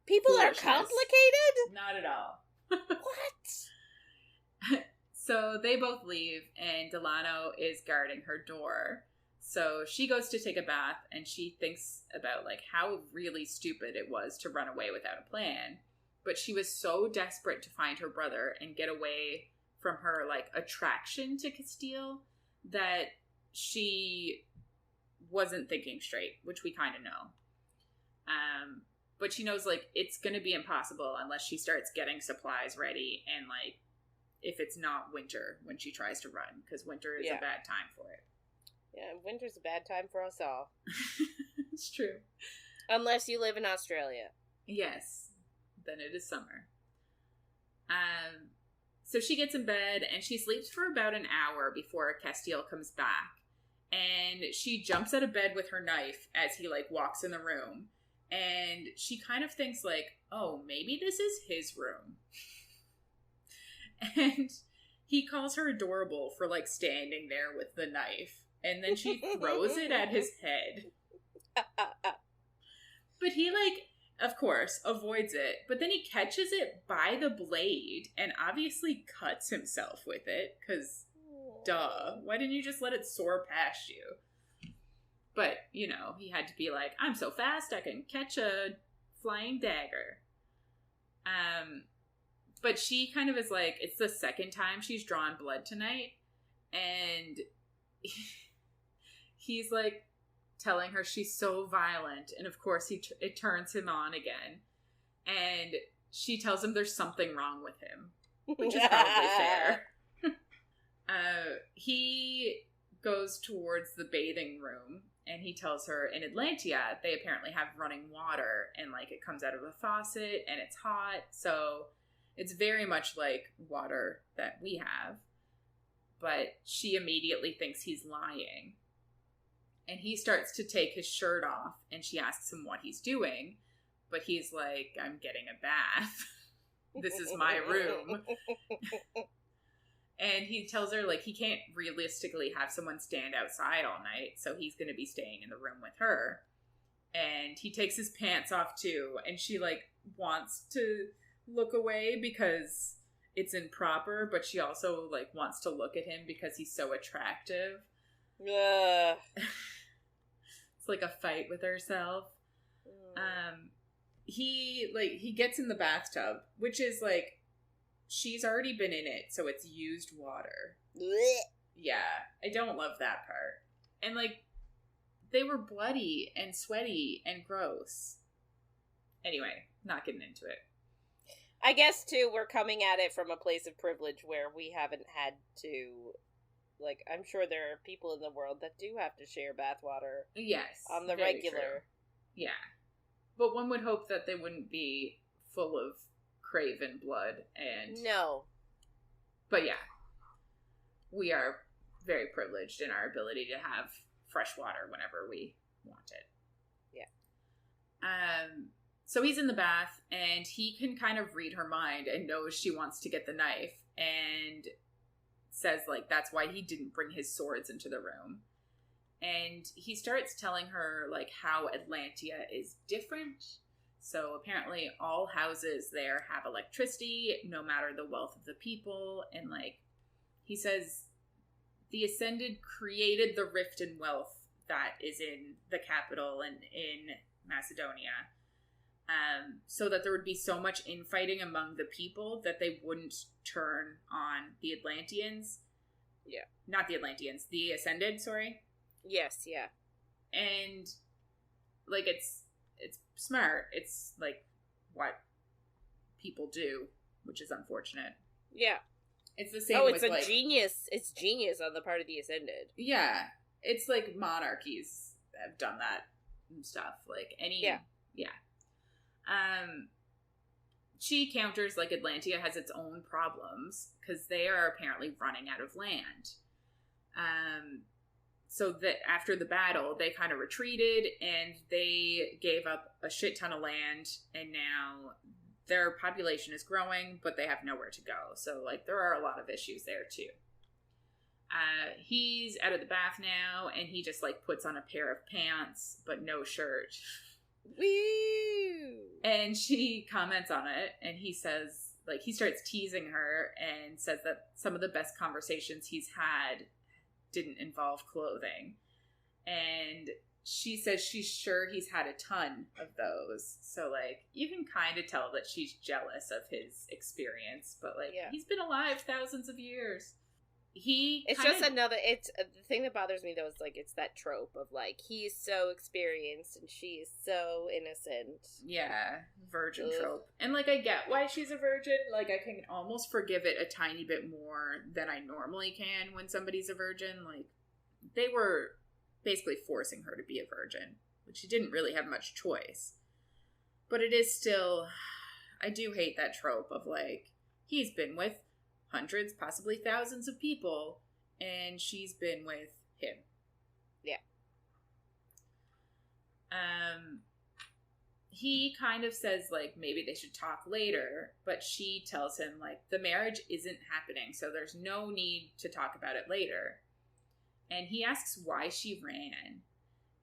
People are complicated? Not at all. What? So they both leave, and Delano is guarding her door. So she goes to take a bath, and she thinks about, like, how really stupid it was to run away without a plan. But she was so desperate to find her brother and get away from her, like, attraction to Casteel that she wasn't thinking straight, which we kind of know. But she knows, like, it's going to be impossible unless she starts getting supplies ready and, like, if it's not winter when she tries to run, because winter is a bad time for it. Yeah, winter's a bad time for us all. It's true. Unless you live in Australia. Yes. Then it is summer. So she gets in bed, and she sleeps for about an hour before Casteel comes back. And she jumps out of bed with her knife as he, like, walks in the room. And she kind of thinks, like, oh, maybe this is his room. And he calls her adorable for, like, standing there with the knife. And then she throws it at his head. But he, like, of course, avoids it. But then he catches it by the blade and obviously cuts himself with it. Because, duh, why didn't you just let it soar past you? But, you know, he had to be like, I'm so fast I can catch a flying dagger. But she kind of is like, it's the second time she's drawn blood tonight. And he's like telling her she's so violent. And of course, it turns him on again. And she tells him there's something wrong with him, which is probably fair. He goes towards the bathing room. And he tells her in Atlantia, they apparently have running water. And, like, it comes out of a faucet and it's hot. So it's very much like water that we have. But she immediately thinks he's lying. And he starts to take his shirt off. And she asks him what he's doing. But he's like, I'm getting a bath. This is my room. And he tells her, like, he can't realistically have someone stand outside all night, so he's going to be staying in the room with her. And he takes his pants off, too, and she, like, wants to look away because it's improper, but she also, like, wants to look at him because he's so attractive. It's like a fight with herself. He gets in the bathtub, which is, like, she's already been in it, so it's used water. Yeah, I don't love that part. And, like, they were bloody and sweaty and gross. Anyway, not getting into it. I guess, too, we're coming at it from a place of privilege where we haven't had to, like, I'm sure there are people in the world that do have to share bathwater. Yes. On the regular. True. Yeah. But one would hope that they wouldn't be full of craven blood and... No. But yeah. We are very privileged in our ability to have fresh water whenever we want it. Yeah. So he's in the bath, and he can kind of read her mind and knows she wants to get the knife, and says, like, that's why he didn't bring his swords into the room. And he starts telling her, like, how Atlantia is different. So apparently all houses there have electricity, no matter the wealth of the people. And, like, he says the Ascended created the rift in wealth that is in the capital and in Macedonia. So that there would be so much infighting among the people that they wouldn't turn on the Atlanteans. Yeah. Not the Atlanteans, the Ascended, sorry. Yes, yeah. And, like, it's smart. It's, like, what people do, which is unfortunate. Yeah. It's the same with, like... It's genius on the part of the Ascended. Yeah. it's like monarchies have done that and stuff. Like any, yeah. She counters like Atlantia has its own problems because they are apparently running out of land. So that after the battle, they kind of retreated and they gave up a shit ton of land, and now their population is growing, but they have nowhere to go. So, like, there are a lot of issues there, too. He's out of the bath now, and he just, like, puts on a pair of pants, but no shirt. Woo! And she comments on it, and he says, like, he starts teasing her and says that some of the best conversations he's had didn't involve clothing. And she says she's sure he's had a ton of those. So, like, you can kind of tell that she's jealous of his experience. But, like, he's been alive thousands of years. It's the thing that bothers me, though, is, like, it's that trope of, like, he's so experienced and she's so innocent. Yeah, virgin trope. And, like, I get why she's a virgin. Like, I can almost forgive it a tiny bit more than I normally can when somebody's a virgin. Like, they were basically forcing her to be a virgin, but she didn't really have much choice. But it is still, I do hate that trope of, like, he's been with hundreds, possibly thousands of people, and she's been with him. Yeah. He kind of says, like, maybe they should talk later, but she tells him, like, the marriage isn't happening, so there's no need to talk about it later. And he asks why she ran.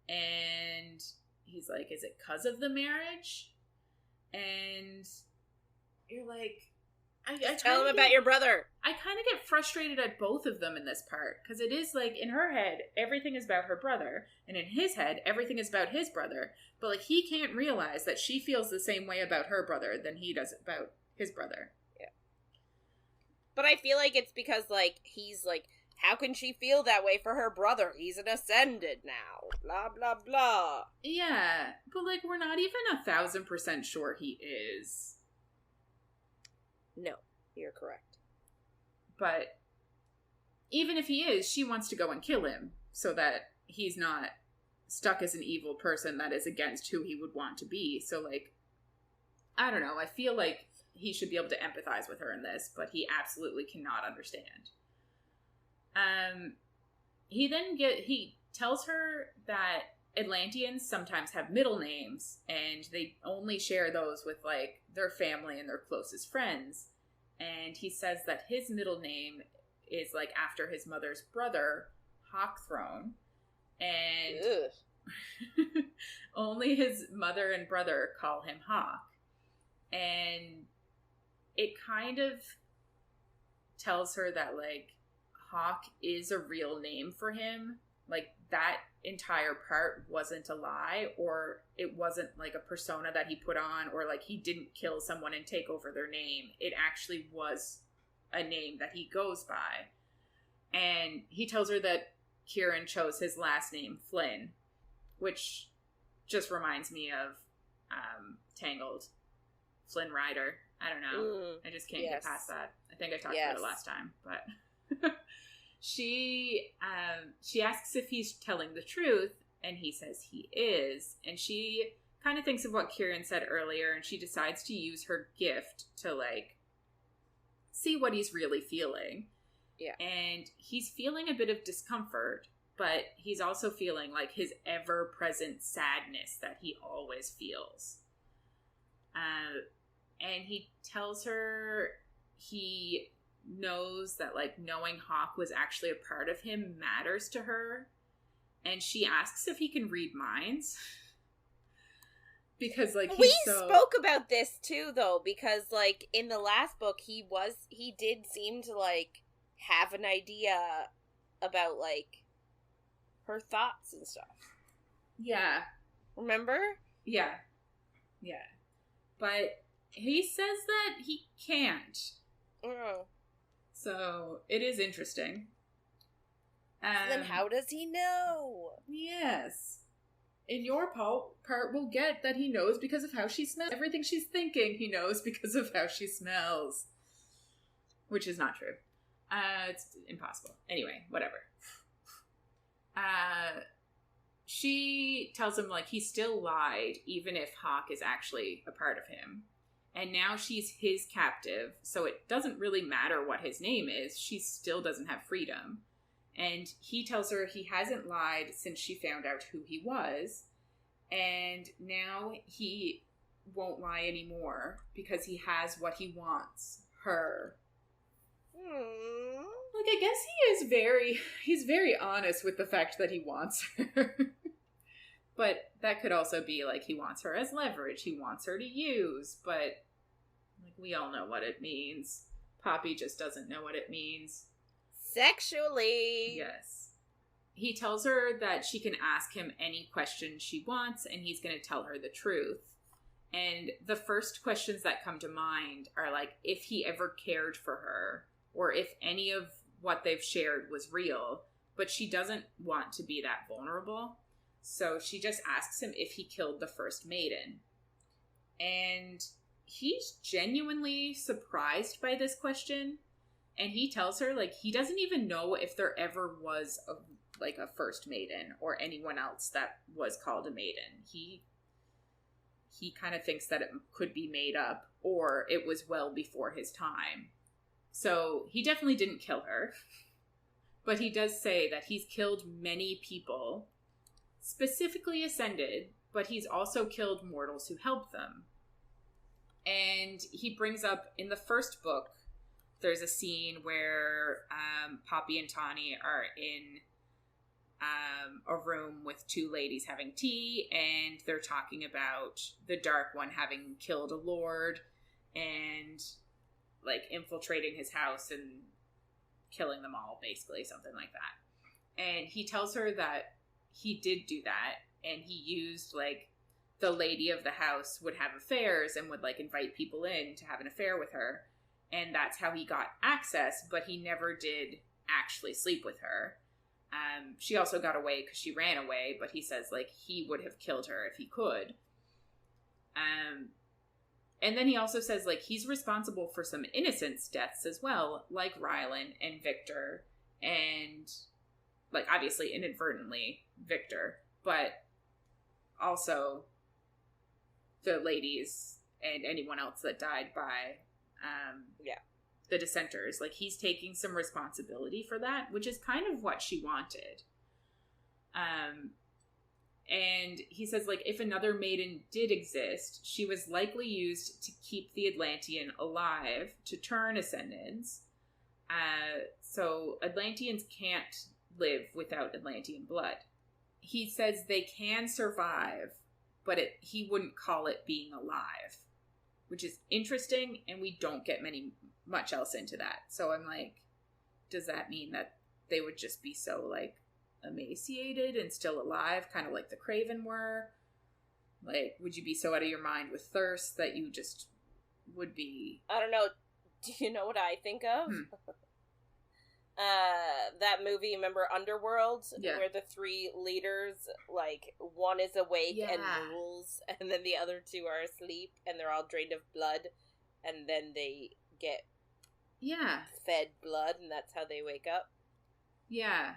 And he's like, is it 'cause of the marriage? And you're like, tell him about your brother. I kind of get frustrated at both of them in this part, because it is like, in her head, everything is about her brother, and in his head, everything is about his brother. But, like, he can't realize that she feels the same way about her brother than he does about his brother. Yeah. But I feel like it's because, like, he's like, how can she feel that way for her brother? He's an ascendant now. Blah, blah, blah. Yeah, but, like, we're not even 1,000% sure he is. No, you're correct. But even if he is, she wants to go and kill him so that he's not stuck as an evil person that is against who he would want to be. So, like, I don't know. I feel like he should be able to empathize with her in this, but he absolutely cannot understand. He tells her that Atlanteans sometimes have middle names, and they only share those with, like, their family and their closest friends. And he says that his middle name is, like, after his mother's brother, Hawkthrone. And only his mother and brother call him Hawk. And it kind of tells her that, like, Hawk is a real name for him. Like, that entire part wasn't a lie, or it wasn't, like, a persona that he put on, or, like, he didn't kill someone and take over their name. It actually was a name that he goes by. And he tells her that Kieran chose his last name, Flynn, which just reminds me of Tangled. Flynn Rider. I don't know. I just can't get past that. I think I talked about it last time, but she asks if he's telling the truth, and he says he is. And she kind of thinks of what Kieran said earlier, and she decides to use her gift to, like, see what he's really feeling. Yeah. And he's feeling a bit of discomfort, but he's also feeling, like, his ever-present sadness that he always feels. And he tells her he knows that, like, knowing Hawk was actually a part of him matters to her. And she asks if he can read minds. Because, like, we spoke about this, too, though, because, like, in the last book, he did seem to, like, have an idea about, like, her thoughts and stuff. Yeah. Remember? Yeah. Yeah. But he says that he can't. Oh. So, it is interesting. Then how does he know? Yes. In your part, we'll get that he knows because of how she smells. Everything she's thinking, he knows because of how she smells. Which is not true. It's impossible. Anyway, whatever. she tells him, like, he still lied, even if Hawk is actually a part of him. And now she's his captive, so it doesn't really matter what his name is. She still doesn't have freedom. And he tells her he hasn't lied since she found out who he was. And now he won't lie anymore because he has what he wants, her. Like, I guess he's very honest with the fact that he wants her. But that could also be, like, he wants her as leverage. He wants her to use. But, like, we all know what it means. Poppy just doesn't know what it means. Sexually. Yes. He tells her that she can ask him any question she wants, and he's going to tell her the truth. And the first questions that come to mind are, like, if he ever cared for her, or if any of what they've shared was real. But she doesn't want to be that vulnerable. So she just asks him if he killed the first maiden. And he's genuinely surprised by this question. And he tells her, like, he doesn't even know if there ever was a first maiden or anyone else that was called a maiden. He kind of thinks that it could be made up or it was well before his time. So he definitely didn't kill her. But he does say that he's killed many people, specifically Ascended, but he's also killed mortals who helped them. And he brings up, in the first book, there's a scene where Poppy and Tawny are in a room with two ladies having tea, and they're talking about the Dark One having killed a lord and, like, infiltrating his house and killing them all, basically, something like that. And he tells her that he did do that, and he used, like, the lady of the house would have affairs and would, like, invite people in to have an affair with her, and that's how he got access, but he never did actually sleep with her. She also got away because she ran away, but he says, like, he would have killed her if he could. And then he also says, like, he's responsible for some innocents' deaths as well, like Rylan and Victor, and, like, obviously inadvertently Victor, but also the ladies and anyone else that died by the dissenters. Like, he's taking some responsibility for that, which is kind of what she wanted. And he says, like, if another maiden did exist, she was likely used to keep the Atlantean alive to turn Ascendants. So Atlanteans can't live without Atlantean blood. He says they can survive, but he wouldn't call it being alive, which is interesting, and we don't get much else into that. So I'm like, does that mean that they would just be so, like, emaciated and still alive, kind of like the Craven were? Like, would you be so out of your mind with thirst that you just would be... I don't know. Do you know what I think of? That movie, remember Underworld? Yeah. Where the three leaders, like, one is awake and rules, and then the other two are asleep, and they're all drained of blood, and then they get fed blood, and that's how they wake up. Yeah.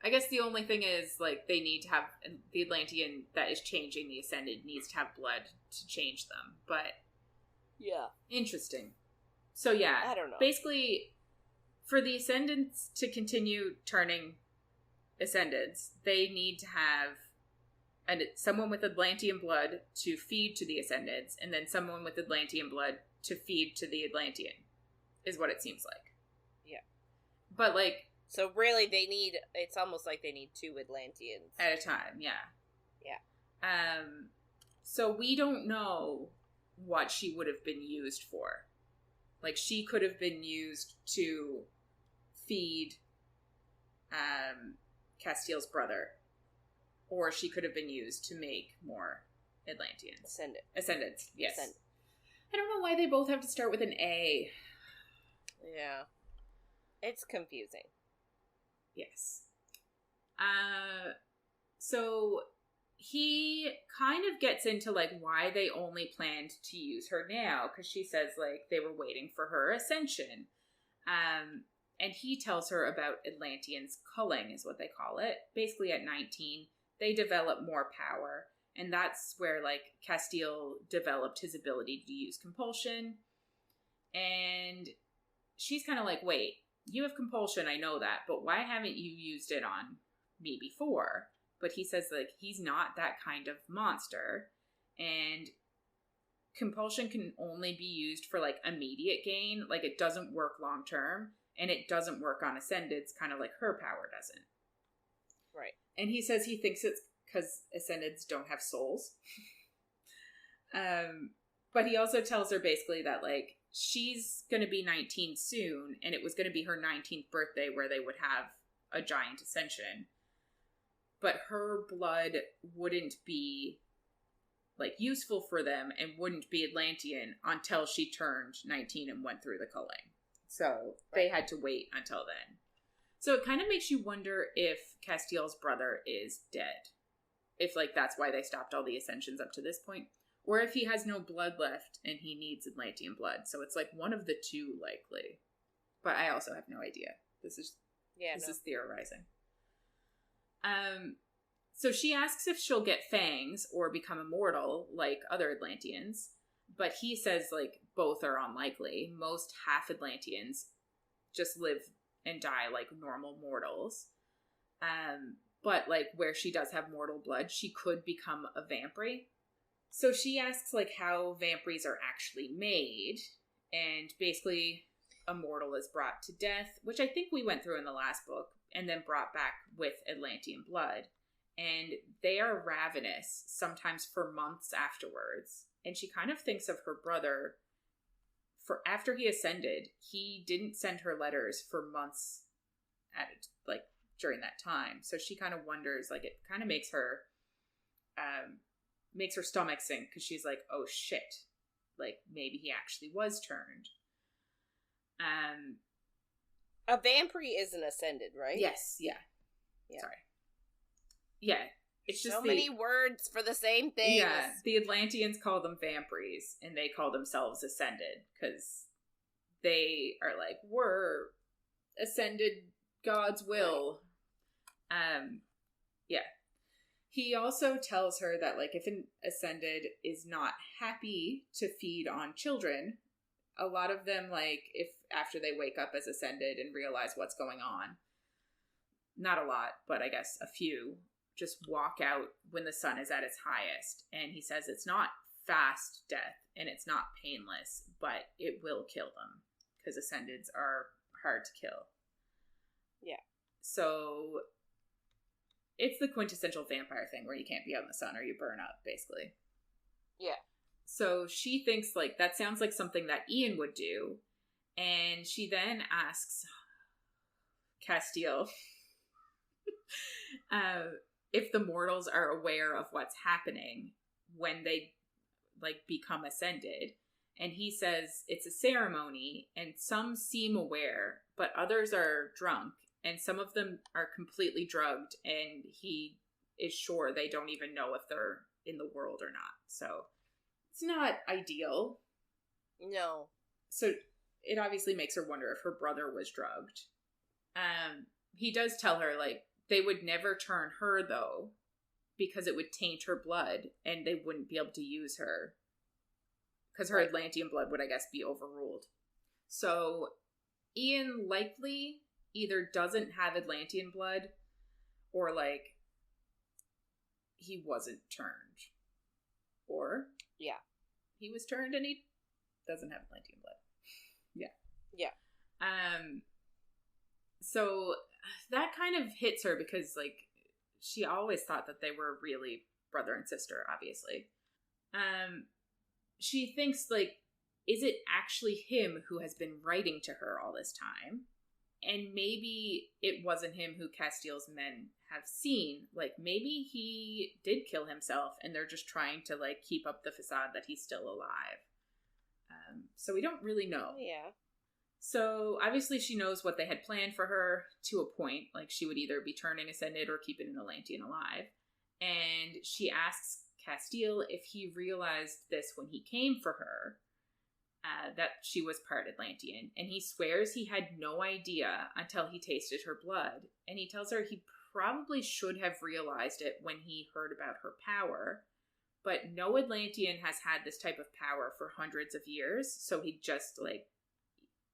I guess the only thing is, like, they need to have, the Atlantean that is changing the Ascended needs to have blood to change them, but... Yeah. Interesting. So, yeah. I don't know. Basically, for the Ascendants to continue turning Ascendants, they need to have someone with Atlantean blood to feed to the Ascendants, and then someone with Atlantean blood to feed to the Atlantean, is what it seems like. Yeah. But, like... So really it's almost like they need two Atlanteans. At a time, yeah. Yeah. So we don't know what she would have been used for. Like, she could have been used to feed Casteel's brother. Or she could have been used to make more Atlanteans. Ascendants, yes. I don't know why they both have to start with an A. Yeah. It's confusing. Yes. So he kind of gets into, like, why they only planned to use her now, because she says, like, they were waiting for her ascension. And he tells her about Atlanteans culling, is what they call it. Basically, at 19, they develop more power. And that's where, like, Casteel developed his ability to use compulsion. And she's kind of like, wait, you have compulsion, I know that, but why haven't you used it on me before? But he says, like, he's not that kind of monster. And compulsion can only be used for, like, immediate gain. Like, it doesn't work long term. And it doesn't work on Ascendeds, kind of like her power doesn't. Right. And he says he thinks it's because Ascendeds don't have souls. But he also tells her basically that, like, she's going to be 19 soon, and it was going to be her 19th birthday where they would have a giant ascension. But her blood wouldn't be, like, useful for them and wouldn't be Atlantean until she turned 19 and went through the culling. So they had to wait until then. So it kind of makes you wonder if Casteel's brother is dead. If, like, that's why they stopped all the ascensions up to this point. Or if he has no blood left and he needs Atlantean blood. So it's, like, one of the two likely. But I also have no idea. This is theorizing. So she asks if she'll get fangs or become immortal like other Atlanteans. But he says, like, both are unlikely. Most half Atlanteans just live and die like normal mortals. But, like, where she does have mortal blood, she could become a vampire. So she asks, like, how vampires are actually made. And basically, a mortal is brought to death, which I think we went through in the last book, and then brought back with Atlantean blood. And they are ravenous, sometimes for months afterwards. And she kind of thinks of her brother. For after he ascended, he didn't send her letters for months during that time. So she kind of wonders, like, it kind of makes her stomach sink, because she's like, oh shit, like, maybe he actually was turned. A vampire isn't ascended, right? Yes, yeah. Sorry. Yeah. It's just so many words for the same thing. Yeah, the Atlanteans call them vampires, and they call themselves ascended, because they are like, we're ascended God's will. Right. Yeah. He also tells her that, like, if an ascended is not happy to feed on children, a lot of them, like, if after they wake up as ascended and realize what's going on, not a lot, but I guess a few, just walk out when the sun is at its highest. And he says it's not fast death and it's not painless, but it will kill them, because ascendeds are hard to kill. Yeah. So it's the quintessential vampire thing where you can't be out in the sun or you burn up, basically. Yeah. So she thinks, like, that sounds like something that Ian would do. And she then asks Casteel if the mortals are aware of what's happening when they, like, become ascended. And he says it's a ceremony, and some seem aware, but others are drunk, and some of them are completely drugged, and he is sure they don't even know if they're in the world or not. So it's not ideal. No. So it obviously makes her wonder if her brother was drugged. He does tell her, like, they would never turn her, though, because it would taint her blood, and they wouldn't be able to use her. Because her Atlantean blood would, I guess, be overruled. So Ian likely either doesn't have Atlantean blood, or, like, he wasn't turned. Or he was turned and he doesn't have Atlantean blood. Yeah. So that kind of hits her, because, like, she always thought that they were really brother and sister, obviously. She thinks, like, is it actually him who has been writing to her all this time? And maybe it wasn't him who Casteel's men have seen. Like, maybe he did kill himself and they're just trying to, like, keep up the facade that he's still alive. So we don't really know. Yeah. So obviously she knows what they had planned for her to a point. Like, she would either be turning ascended or keeping an Atlantean alive. And she asks Casteel if he realized this when he came for her, that she was part Atlantean. And he swears he had no idea until he tasted her blood. And he tells her he probably should have realized it when he heard about her power, but no Atlantean has had this type of power for hundreds of years, so he just, like,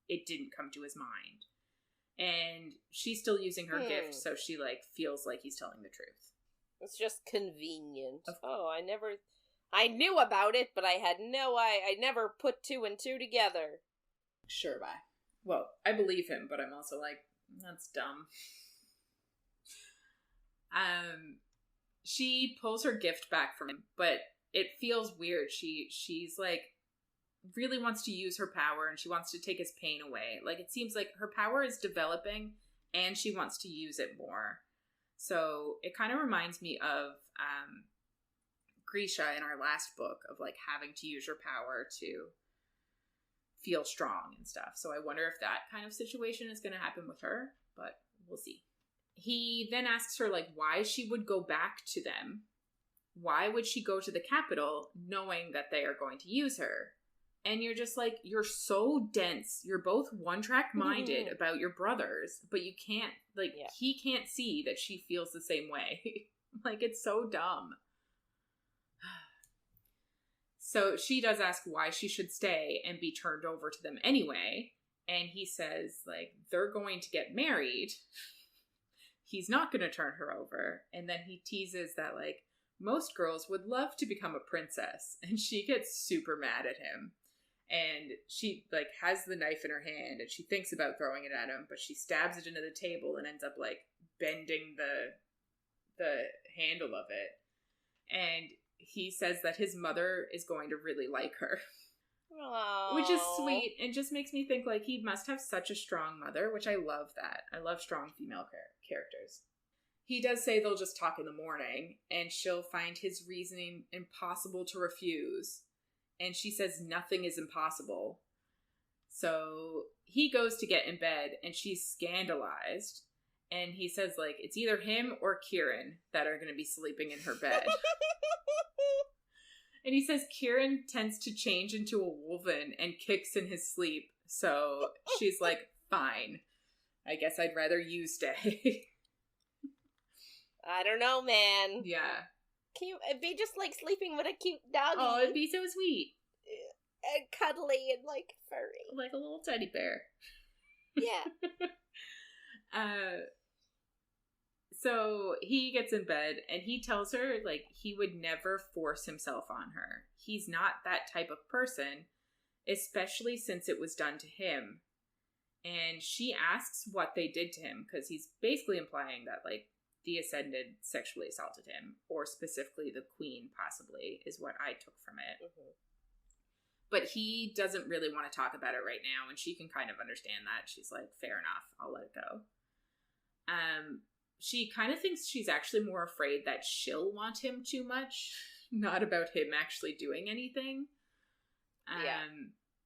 it didn't come to his mind. And she's still using her gift, so she, like, feels like he's telling the truth. It's just convenient. I knew about it, but I never put 2 and 2 together. Sure, bye. Well, I believe him, but I'm also like, that's dumb. She pulls her gift back from him, but it feels weird. She's like, really wants to use her power, and she wants to take his pain away. Like, it seems like her power is developing, and she wants to use it more. So it kind of reminds me of Grisha in our last book, of, like, having to use your power to feel strong and stuff. So I wonder if that kind of situation is going to happen with her, but we'll see. He then asks her, like, why she would go back to them. Why would she go to the capital knowing that they are going to use her? And you're just like, you're so dense. You're both one-track minded about your brothers, but you can't, like, he can't see that she feels the same way. Like, it's so dumb. So she does ask why she should stay and be turned over to them anyway. And he says, like, they're going to get married. He's not going to turn her over. And then he teases that, like, most girls would love to become a princess. And she gets super mad at him. And she, like, has the knife in her hand and she thinks about throwing it at him, but she stabs it into the table and ends up, like, bending the handle of it. And he says that his mother is going to really like her. Aww. Which is sweet and just makes me think, like, he must have such a strong mother, which I love that. I love strong female characters. He does say they'll just talk in the morning, and she'll find his reasoning impossible to refuse. And she says nothing is impossible. So he goes to get in bed, and she's scandalized. And he says, like, it's either him or Kieran that are going to be sleeping in her bed. And he says Kieran tends to change into a wolven and kicks in his sleep. So she's like, fine. I guess I'd rather you stay. I don't know, man. Yeah. It'd be just like sleeping with a cute doggy. Oh, it'd be so sweet. And cuddly and, like, furry. Like a little teddy bear. Yeah. So he gets in bed and he tells her, like, he would never force himself on her. He's not that type of person, especially since it was done to him. And she asks what they did to him, because he's basically implying that, like, the Ascended sexually assaulted him, or specifically the Queen, possibly, is what I took from it. Mm-hmm. But he doesn't really want to talk about it right now, and she can kind of understand that. She's like, fair enough, I'll let it go. She kind of thinks she's actually more afraid that she'll want him too much, not about him actually doing anything.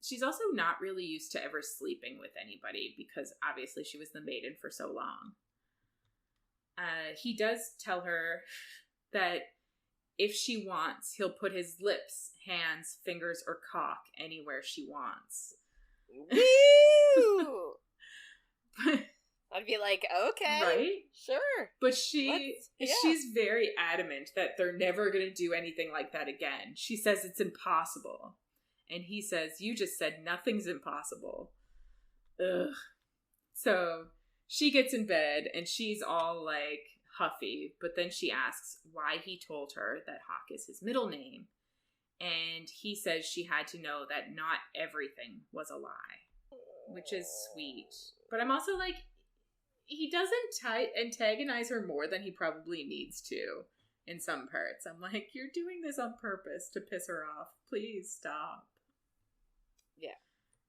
She's also not really used to ever sleeping with anybody, because obviously she was the maiden for so long. He does tell her that if she wants, he'll put his lips, hands, fingers, or cock anywhere she wants. Woo! I'd be like, okay. Right? Sure. But she's very adamant that they're never going to do anything like that again. She says it's impossible. And he says, you just said nothing's impossible. Ugh. So she gets in bed and she's all, like, huffy. But then she asks why he told her that Hawk is his middle name. And he says she had to know that not everything was a lie. Which is sweet. But I'm also like, he doesn't antagonize her more than he probably needs to in some parts. I'm like, you're doing this on purpose to piss her off. Please stop. Yeah.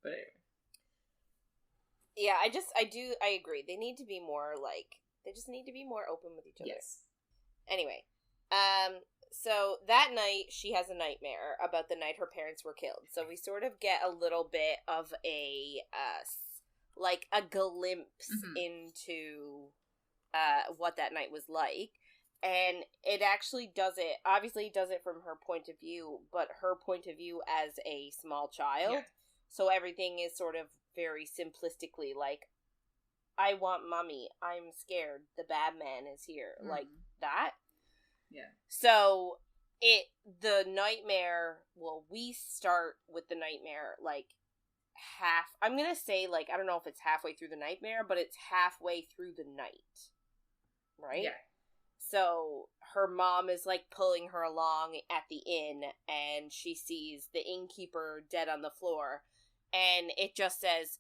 But anyway. Yeah, I agree. They need to be more, like, they just need to be more open with each other. Yes. Anyway, so that night she has a nightmare about the night her parents were killed. So we sort of get a little bit of a glimpse into what that night was like. And it actually obviously does it from her point of view, but her point of view as a small child. Yeah. So everything is sort of very simplistically like, I want mommy. I'm scared. The bad man is here. Like that. Yeah. So the nightmare, well, we start with the nightmare like I'm going to say like, I don't know if it's halfway through the nightmare, but it's halfway through the night. Right? Yeah. So her mom is like pulling her along at the inn, and she sees the innkeeper dead on the floor, and it just says,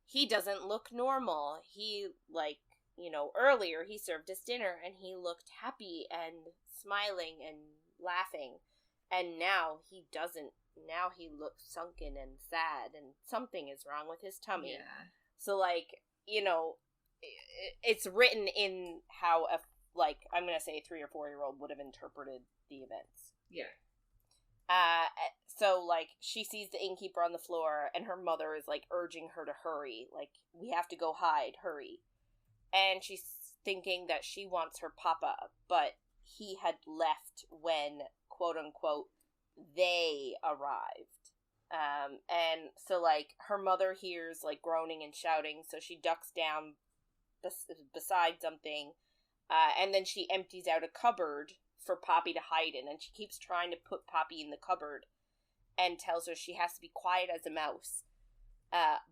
he doesn't look normal. He, like, you know, earlier he served us dinner and he looked happy and smiling and laughing, and now he doesn't. Now he looks sunken and sad, and something is wrong with his tummy. Yeah. So, like, you know, it's written in how I'm going to say a 3 or 4-year-old would have interpreted the events. Yeah. So, like, she sees the innkeeper on the floor, and her mother is, like, urging her to hurry. Like, we have to go hide, hurry. And she's thinking that she wants her papa, but he had left when, quote-unquote, they arrived. And so, like, her mother hears, like, groaning and shouting, so she ducks down beside something. And then she empties out a cupboard for Poppy to hide in, and she keeps trying to put Poppy in the cupboard and tells her she has to be quiet as a mouse.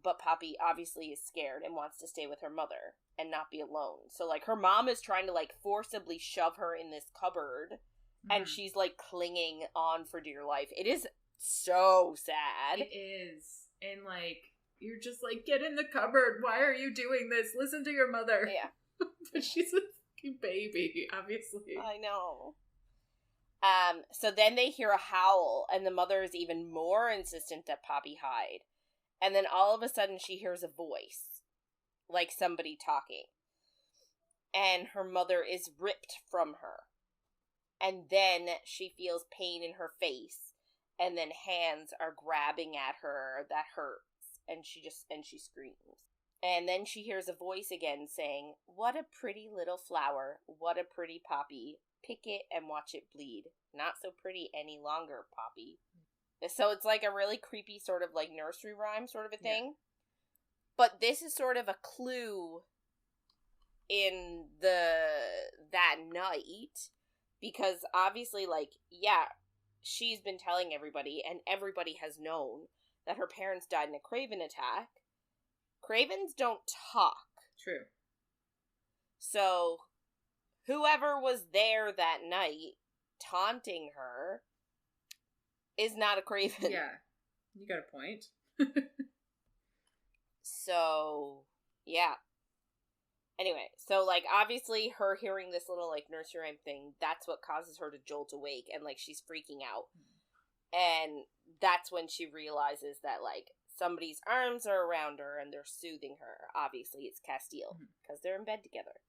But Poppy obviously is scared and wants to stay with her mother and not be alone. So, like, her mom is trying to, like, forcibly shove her in this cupboard, and she's, like, clinging on for dear life. It is so sad. It is. And, like, you're just like, get in the cupboard. Why are you doing this? Listen to your mother. Yeah. But she's a baby, obviously. I know. So then they hear a howl, and the mother is even more insistent that Poppy hide. And then all of a sudden she hears a voice, like somebody talking. And her mother is ripped from her. And then she feels pain in her face, and then hands are grabbing at her that hurts, and she screams. And then she hears a voice again saying, what a pretty little flower, what a pretty poppy, pick it and watch it bleed. Not so pretty any longer, Poppy. So it's like a really creepy sort of like nursery rhyme sort of a thing. Yeah. But this is sort of a clue in that night, because obviously, like, yeah, she's been telling everybody, and everybody has known that her parents died in a Craven attack. Cravens don't talk. True. So, whoever was there that night taunting her is not a Craven. Yeah. You got a point. So, yeah. Anyway, so, like, obviously her hearing this little, like, nursery rhyme thing, that's what causes her to jolt awake, and, like, she's freaking out. And that's when she realizes that, like, somebody's arms are around her and they're soothing her. Obviously, it's Casteel, because they're in bed together.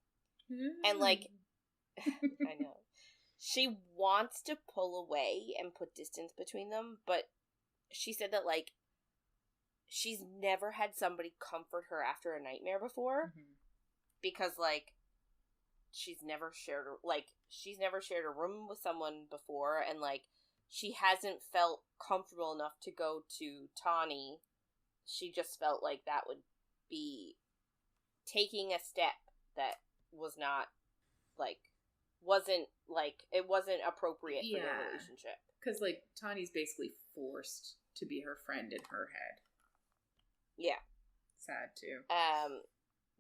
And, like, I know. She wants to pull away and put distance between them, but she said that, like, she's never had somebody comfort her after a nightmare before, because, like, she's never shared a room with someone before, and, like, she hasn't felt comfortable enough to go to Tawny. She just felt like that would be taking a step that was not, like, it wasn't appropriate for their relationship. Because, like, Tawny's basically forced to be her friend in her head. Yeah. Sad, too.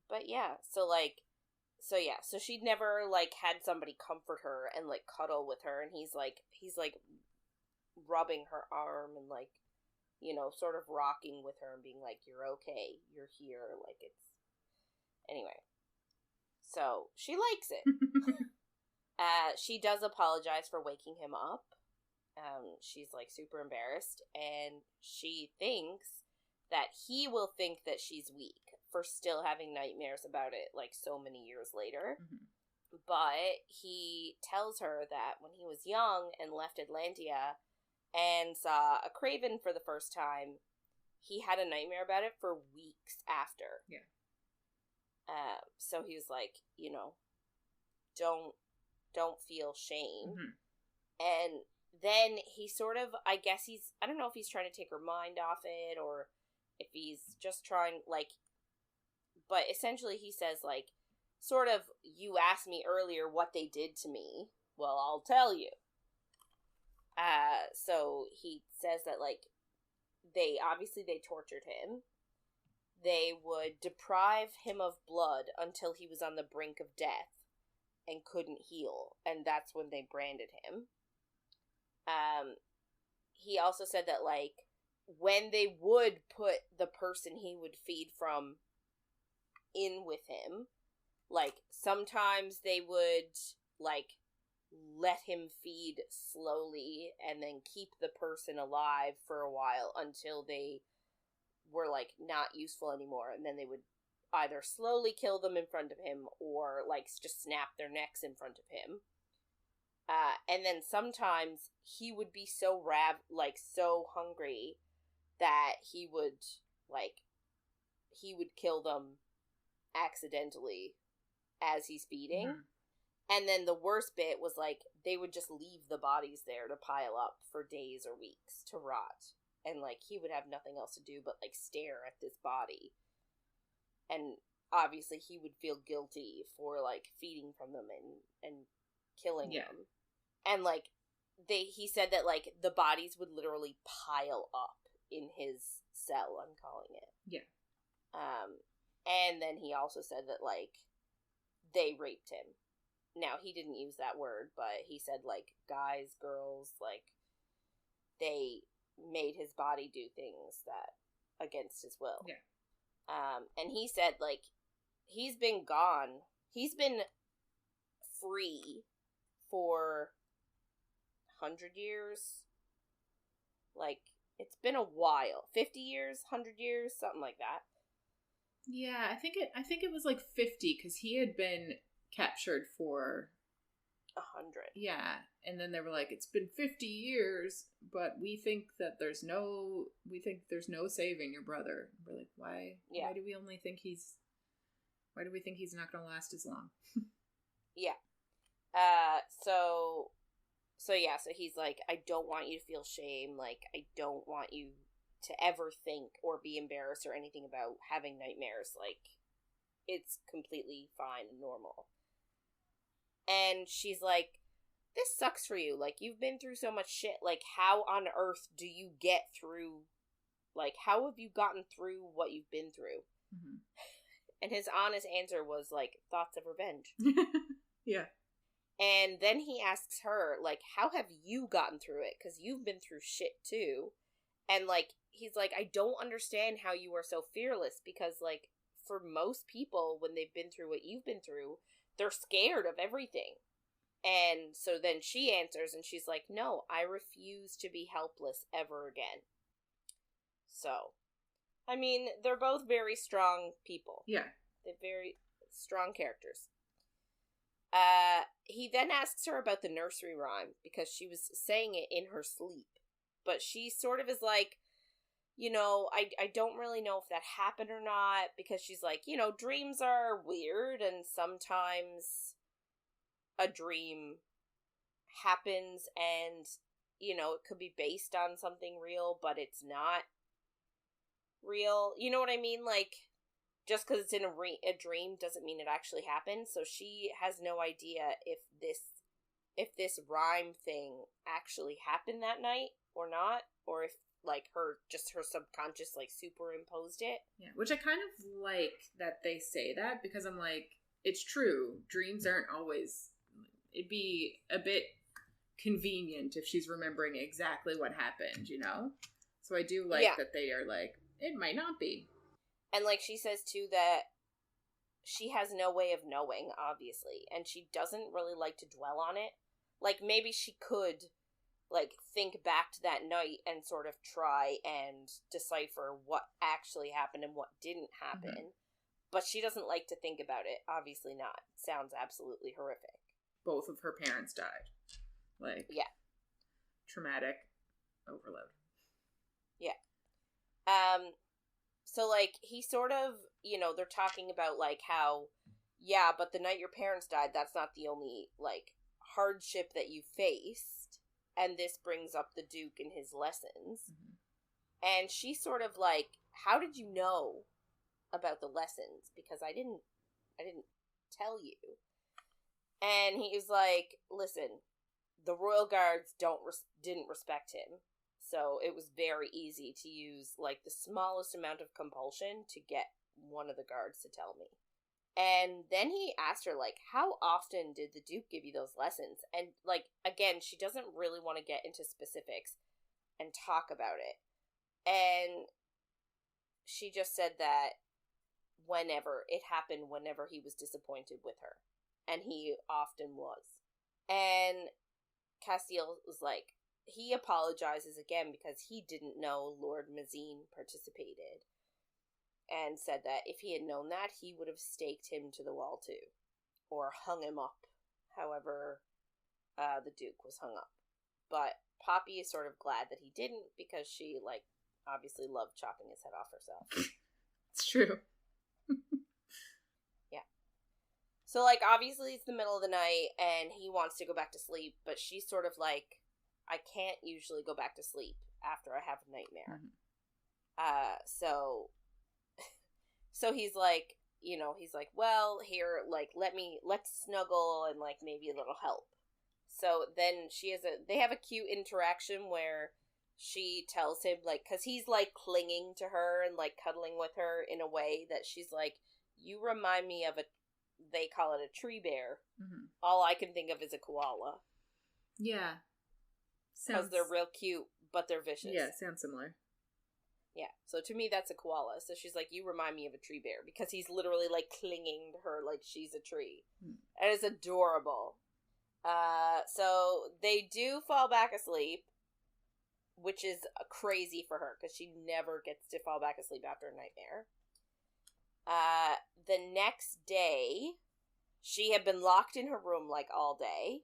But yeah, so she'd never, like, had somebody comfort her and, like, cuddle with her, and he's like rubbing her arm and, like, you know, sort of rocking with her and being like, you're okay, you're here, like, it's... Anyway. So, she likes it. She does apologize for waking him up. She's, like, super embarrassed, and she thinks that he will think that she's weak for still having nightmares about it, like, so many years later. But he tells her that when he was young and left Atlantia and saw a Craven for the first time, he had a nightmare about it for weeks after. Yeah. So he was like, you know, don't feel shame. And then he sort of, I guess I don't know if he's trying to take her mind off it, or if he's just trying, like, but essentially he says, like, sort of, you asked me earlier what they did to me. Well, I'll tell you. So he says that, like, they tortured him. They would deprive him of blood until he was on the brink of death and couldn't heal, and that's when they branded him. He also said that, like, when they would put the person he would feed from in with him, like, sometimes they would, like, let him feed slowly and then keep the person alive for a while until they were, like, not useful anymore, and then they would either slowly kill them in front of him or, like, just snap their necks in front of him. And then sometimes he would be so so hungry that he would kill them accidentally as he's feeding. Mm-hmm. And then the worst bit was, like, they would just leave the bodies there to pile up for days or weeks to rot. And, like, he would have nothing else to do but, like, stare at this body. And obviously he would feel guilty for, like, feeding from them and killing them. And, like, he said that, like, the bodies would literally pile up in his cell, I'm calling it. Yeah. And then he also said that, like, they raped him. Now, he didn't use that word, but he said, like, guys, girls, like, they made his body do things that against his will. Yeah. And he said, like, he's been gone. He's been free for 100 years. Like, it's been a while. 50 years, 100 years, something like that. Yeah, I think it was like 50 because he had been captured for 100. Yeah, and then they were like, it's been 50 years, but we think there's no saving your brother. We're like, why? Yeah. Why do we think he's not going to last as long? Yeah. So he's like, I don't want you to feel shame. Like, I don't want you to ever think or be embarrassed or anything about having nightmares. Like, it's completely fine and normal. And she's like, this sucks for you. Like, you've been through so much shit. Like, how on earth do you get through, like, how have you gotten through what you've been through? Mm-hmm. And his honest answer was, like, thoughts of revenge. Yeah. And then he asks her, like, how have you gotten through it? Because you've been through shit, too. And, like, he's like, I don't understand how you are so fearless. Because, like, for most people, when they've been through what you've been through, they're scared of everything. And so then she answers, and she's like, no, I refuse to be helpless ever again. So, I mean, they're both very strong people. Yeah. They're very strong characters. He then asks her about the nursery rhyme, because she was saying it in her sleep. But she sort of is like, you know, I don't really know if that happened or not, because she's like, you know, dreams are weird, and sometimes a dream happens, and, you know, it could be based on something real, but it's not real. You know what I mean? Like, just because it's in a dream doesn't mean it actually happened. So she has no idea if this rhyme thing actually happened that night or not, or if, like, her subconscious, like, superimposed it. Yeah, which I kind of like that they say that, because I'm like, it's true. Dreams aren't always... It'd be a bit convenient if she's remembering exactly what happened, you know? So I do like that they are like, it might not be. And, like, she says, too, that she has no way of knowing, obviously, and she doesn't really like to dwell on it. Like, maybe she could, like, think back to that night and sort of try and decipher what actually happened and what didn't happen. Mm-hmm. But she doesn't like to think about it. Obviously not. Sounds absolutely horrific. Both of her parents died. Like, yeah. Traumatic overload. Yeah. So, like, he sort of, you know, they're talking about, like, how, yeah, but the night your parents died, that's not the only, like, hardship that you faced. And this brings up the Duke in his lessons. Mm-hmm. And she's sort of like, how did you know? about the lessons because I didn't tell you. And he was like, listen, the royal guards didn't respect him. So it was very easy to use, like, the smallest amount of compulsion to get one of the guards to tell me. And then he asked her, like, how often did the Duke give you those lessons? And, like, again, she doesn't really want to get into specifics and talk about it. And she just said that it happened whenever he was disappointed with her. And he often was. And Casteel was like, he apologizes again because he didn't know Lord Mazine participated. And said that if he had known that, he would have staked him to the wall too. Or hung him up. However, the Duke was hung up. But Poppy is sort of glad that he didn't because she, like, obviously loved chopping his head off herself. It's true. Yeah. So, like, obviously it's the middle of the night and he wants to go back to sleep, but she's sort of like, I can't usually go back to sleep after I have a nightmare. So he's like, well, here, like, let's snuggle and, like, maybe a little help. So then they have a cute interaction where she tells him, like, because he's, like, clinging to her and, like, cuddling with her in a way that she's like, you remind me of they call it a tree bear. Mm-hmm. All I can think of is a koala. Yeah. Because they're real cute, but they're vicious. Yeah, sounds similar. Yeah, so to me, that's a koala. So she's like, you remind me of a tree bear. Because he's literally, like, clinging to her like she's a tree. And it's adorable. So they do fall back asleep, which is crazy for her, because she never gets to fall back asleep after a nightmare. The next day, she had been locked in her room, like, all day.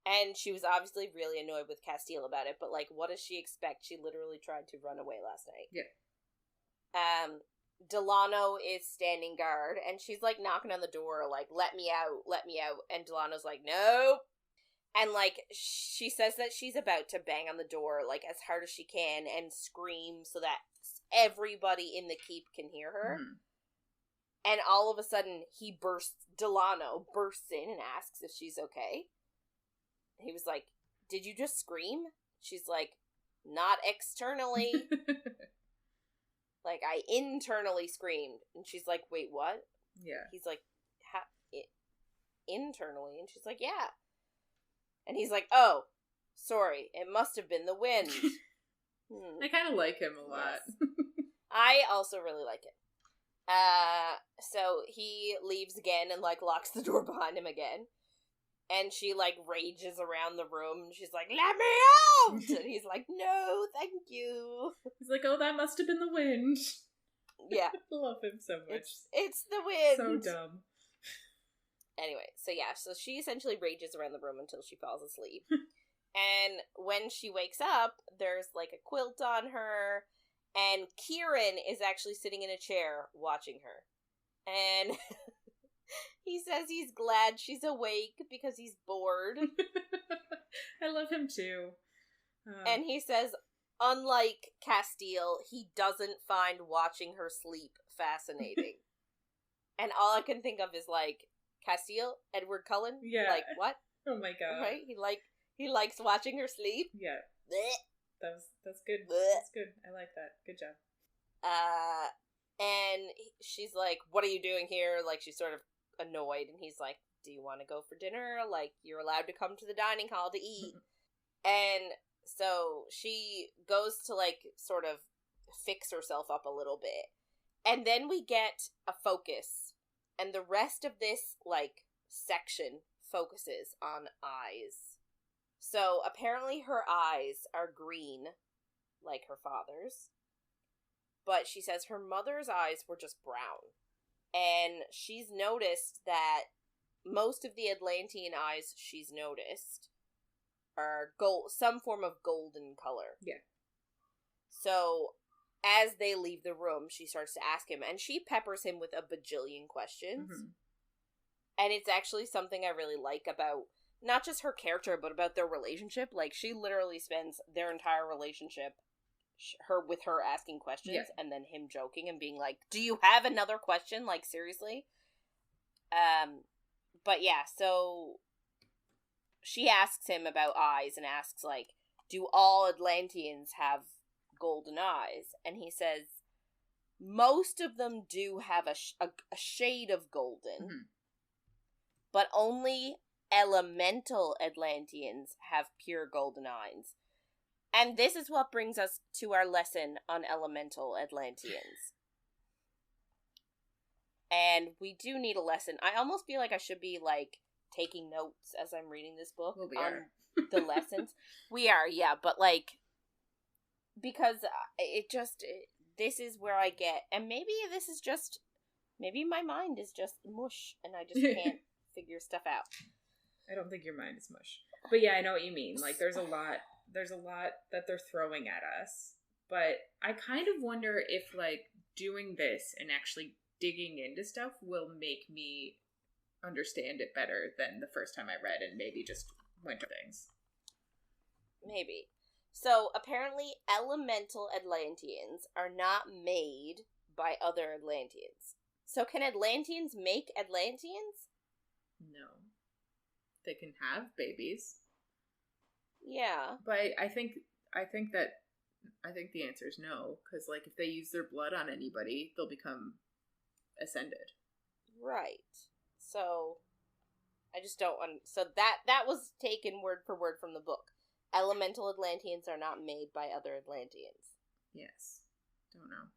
And she was obviously really annoyed with Casteel about it, but, like, what does she expect? She literally tried to run away last night. Yeah. Delano is standing guard, and she's, like, knocking on the door, like, let me out. And Delano's like, nope. And, like, she says that she's about to bang on the door, like, as hard as she can and scream so that everybody in the keep can hear her. Mm-hmm. And all of a sudden, Delano bursts in and asks if she's okay. He was like, did you just scream? She's like, not externally. Like, I internally screamed. And she's like, wait, what? Yeah. He's like, internally? And she's like, yeah. And he's like, oh, sorry, it must have been the wind. I kind of like him a lot. Yes. I also really like it. So he leaves again and, like, locks the door behind him again. And she, like, rages around the room, and she's like, let me out! And he's like, no, thank you. He's like, oh, that must have been the wind. Yeah. I love him so much. It's the wind. So dumb. Anyway, so she essentially rages around the room until she falls asleep. And when she wakes up, there's, like, a quilt on her, and Kieran is actually sitting in a chair watching her. And he says he's glad she's awake because he's bored. I love him too. And he says, unlike Casteel, he doesn't find watching her sleep fascinating. And all I can think of is, like, Casteel, Edward Cullen? Yeah. Like, what? Oh my god. Right? He likes watching her sleep? Yeah. Blech. That's good. Blech. That's good. I like that. Good job. And she's like, what are you doing here? Like, she's sort of annoyed, and he's like, do you want to go for dinner? Like, you're allowed to come to the dining hall to eat. And so she goes to, like, sort of fix herself up a little bit. And then we get a focus. And the rest of this, like, section focuses on eyes. So apparently her eyes are green, like her father's. But she says her mother's eyes were just brown. And she's noticed that most of the Atlantean eyes she's noticed are gold, some form of golden color. Yeah. So as they leave the room, she starts to ask him, and she peppers him with a bajillion questions. Mm-hmm. And it's actually something I really like about not just her character, but about their relationship. Like, she literally spends their entire relationship her asking questions, and then him joking and being like, "Do you have another question? Like, seriously?" But yeah, so she asks him about eyes and asks, like, do all Atlanteans have golden eyes? And he says, most of them do have a shade of golden, but only elemental Atlanteans have pure golden eyes. And this is what brings us to our lesson on elemental Atlanteans. And we do need a lesson. I almost feel like I should be, like, taking notes as I'm reading this book on the lessons. We are, yeah, but, like, because this is where I get, and maybe my mind is just mush, and I just can't figure stuff out. I don't think your mind is mush. But yeah, I know what you mean. Like, there's a lot that they're throwing at us. But I kind of wonder if, like, doing this and actually digging into stuff will make me understand it better than the first time I read and maybe just went to things. Maybe. So, apparently, elemental Atlanteans are not made by other Atlanteans. So, can Atlanteans make Atlanteans? No. They can have babies. Yeah. But I think the answer is no, because, like, if they use their blood on anybody, they'll become ascended. Right. So, I just don't want... So, that was taken word for word from the book. Elemental Atlanteans are not made by other Atlanteans. Yes. Don't know.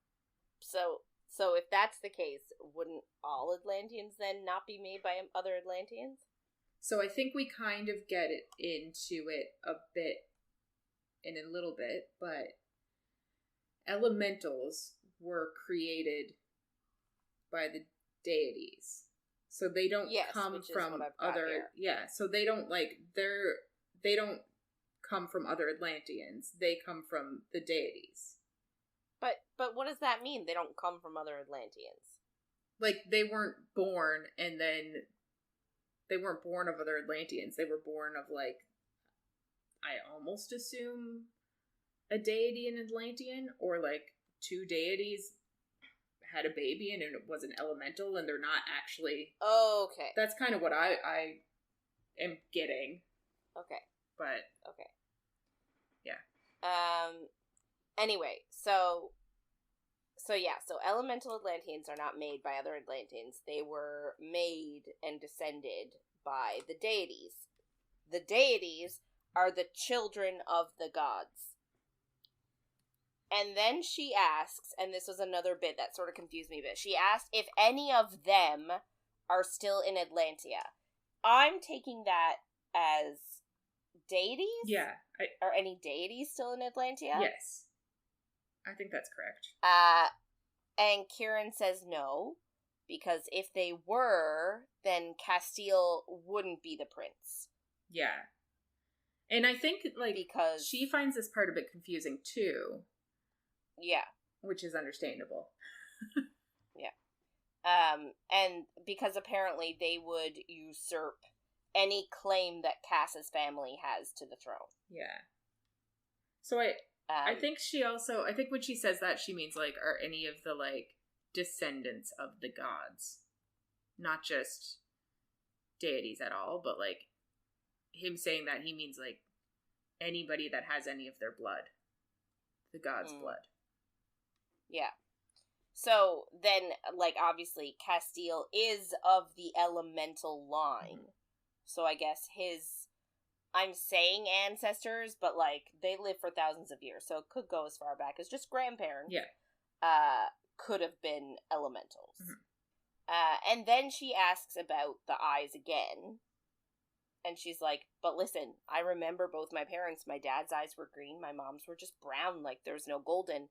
So if that's the case, wouldn't all Atlanteans then not be made by other Atlanteans? So I think we kind of get into it a bit in a little bit, but elementals were created by the deities. So they don't come from other... Yeah, so they don't, like, they don't come from other Atlanteans. They come from the deities. But what does that mean? They don't come from other Atlanteans? Like, they weren't born and then... They weren't born of other Atlanteans. They were born of, like, I almost assume a deity and Atlantean, or, like, two deities had a baby and it was an elemental and they're not actually... Oh, okay. That's kind of what I am getting. Okay. But... Okay. Yeah. Anyway, so elemental Atlanteans are not made by other Atlanteans. They were made and descended by the deities. The deities are the children of the gods. And then she asks, and this was another bit that sort of confused me a bit, she asked if any of them are still in Atlantia. I'm taking that as deities? Yeah. Are any deities still in Atlantia? Yes. I think that's correct. And Kieran says no, because if they were, then Casteel wouldn't be the prince. Yeah. And I think, like, because she finds this part a bit confusing, too. Yeah. Which is understandable. Yeah. And because apparently they would usurp any claim that Cass's family has to the throne. Yeah. So I think she also, I think when she says that, she means, like, are any of the, like, descendants of the gods. Not just deities at all, but, like, him saying that, he means, like, anybody that has any of their blood. The gods' blood. Yeah. So, then, like, obviously, Casteel is of the elemental line. Mm-hmm. So I guess I'm saying ancestors, but, like, they live for thousands of years, so it could go as far back as just grandparents. Yeah. Could have been elementals. Mm-hmm. And then she asks about the eyes again. And she's like, but listen, I remember both my parents. My dad's eyes were green, my mom's were just brown, like there was no golden.